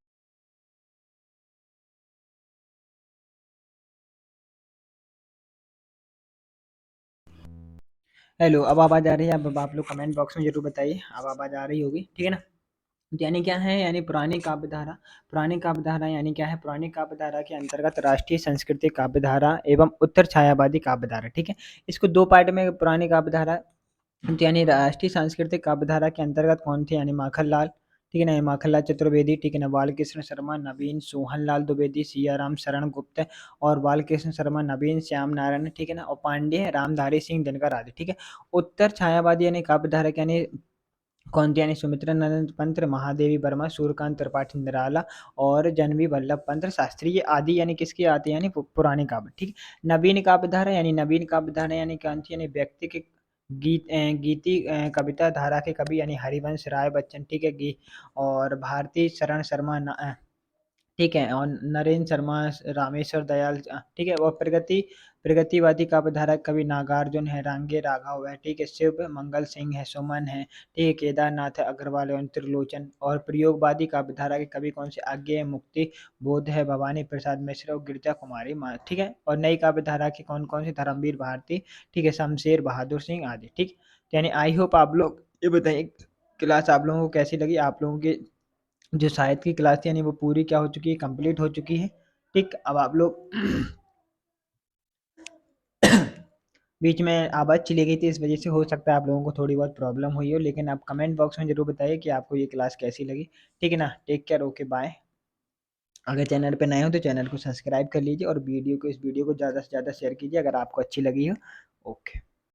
हेलो, अब आवाज़ आ रही है? अब आप लोग कमेंट बॉक्स में ज़रूर बताइए, अब आवाज़ आ रही होगी, ठीक है ना? तो यानी क्या है, यानी पुरानी काव्य धारा यानी क्या है, पुरानी काव्य धारा के अंतर्गत राष्ट्रीय सांस्कृतिक काव्य धारा एवं उत्तर छायावादी काव्य धारा, ठीक है? इसको 2 पार्ट में पुरानी काव्य धारा, तो यानी राष्ट्रीय सांस्कृतिक काव्य धारा के अंतर्गत कौन थे, यानी माखनलाल, ठीक है ना? माखनलाल चतुर्वेदी, ठीक है ना? बालकृष्ण शर्मा, नवीन, सोहनलाल द्विवेदी, सियाराम शरण गुप्त और बालकृष्ण शर्मा, नवीन, श्याम नारायण, ठीक है ना? और पांडे, रामधारी सिंह दिनकर आदि, ठीक है? उत्तर छायावादी यानी काव्य धारा यानी कौन थी? यानी सुमित्रा नंदन पंत, महादेवी वर्मा, सूर्यकांत त्रिपाठी निराला और जनवी वल्लभ पंत शास्त्री। ये आदि यानी किसकी आती है? यानी पुराने काव्य। ठीक है। नवीन काव्य धारा यानी नवीन काव्य धारा यानी कौन सी? यानी व्यक्ति के गीति कविता धारा के कवि यानी हरिवंश राय बच्चन। ठीक है। और भारती शरण शर्मा ठीक है। और नरेंद्र शर्मा, रामेश्वर दयाल ठीक है। और प्रगतिवादी काव्यधारा कवि नागार्जुन है, रांगे राघव है। ठीक है। शिव मंगल सिंह है, सुमन है। ठीक है। केदारनाथ है, अग्रवाल और त्रिलोचन। और प्रयोगवादी काव्यधारा के कवि कौन से? आज्ञेय मुक्ति बोध है, भवानी प्रसाद मिश्र और गिरिजा कुमारी ठीक है। और नई काव्यधारा की कौन कौन सी? धर्मवीर भारती, ठीक है, शमशेर बहादुर सिंह आदि। ठीक। यानी आई होप आप लोग ये बताइए क्लास आप लोगों को कैसी लगी? आप लोगों की जो साहित्य की क्लास थी यानी वो पूरी क्या हो चुकी है? कंप्लीट हो चुकी है। ठीक। अब आप लोग बीच में आवाज़ चली गई थी, इस वजह से हो सकता है आप लोगों को थोड़ी बहुत प्रॉब्लम हुई हो, लेकिन आप कमेंट बॉक्स में जरूर बताइए कि आपको ये क्लास कैसी लगी। ठीक है ना? Take care, okay bye. अगर चैनल पे नए हो तो चैनल को सब्सक्राइब कर लीजिए और इस वीडियो को ज़्यादा से ज़्यादा शेयर कीजिए अगर आपको अच्छी लगी हो। ओके।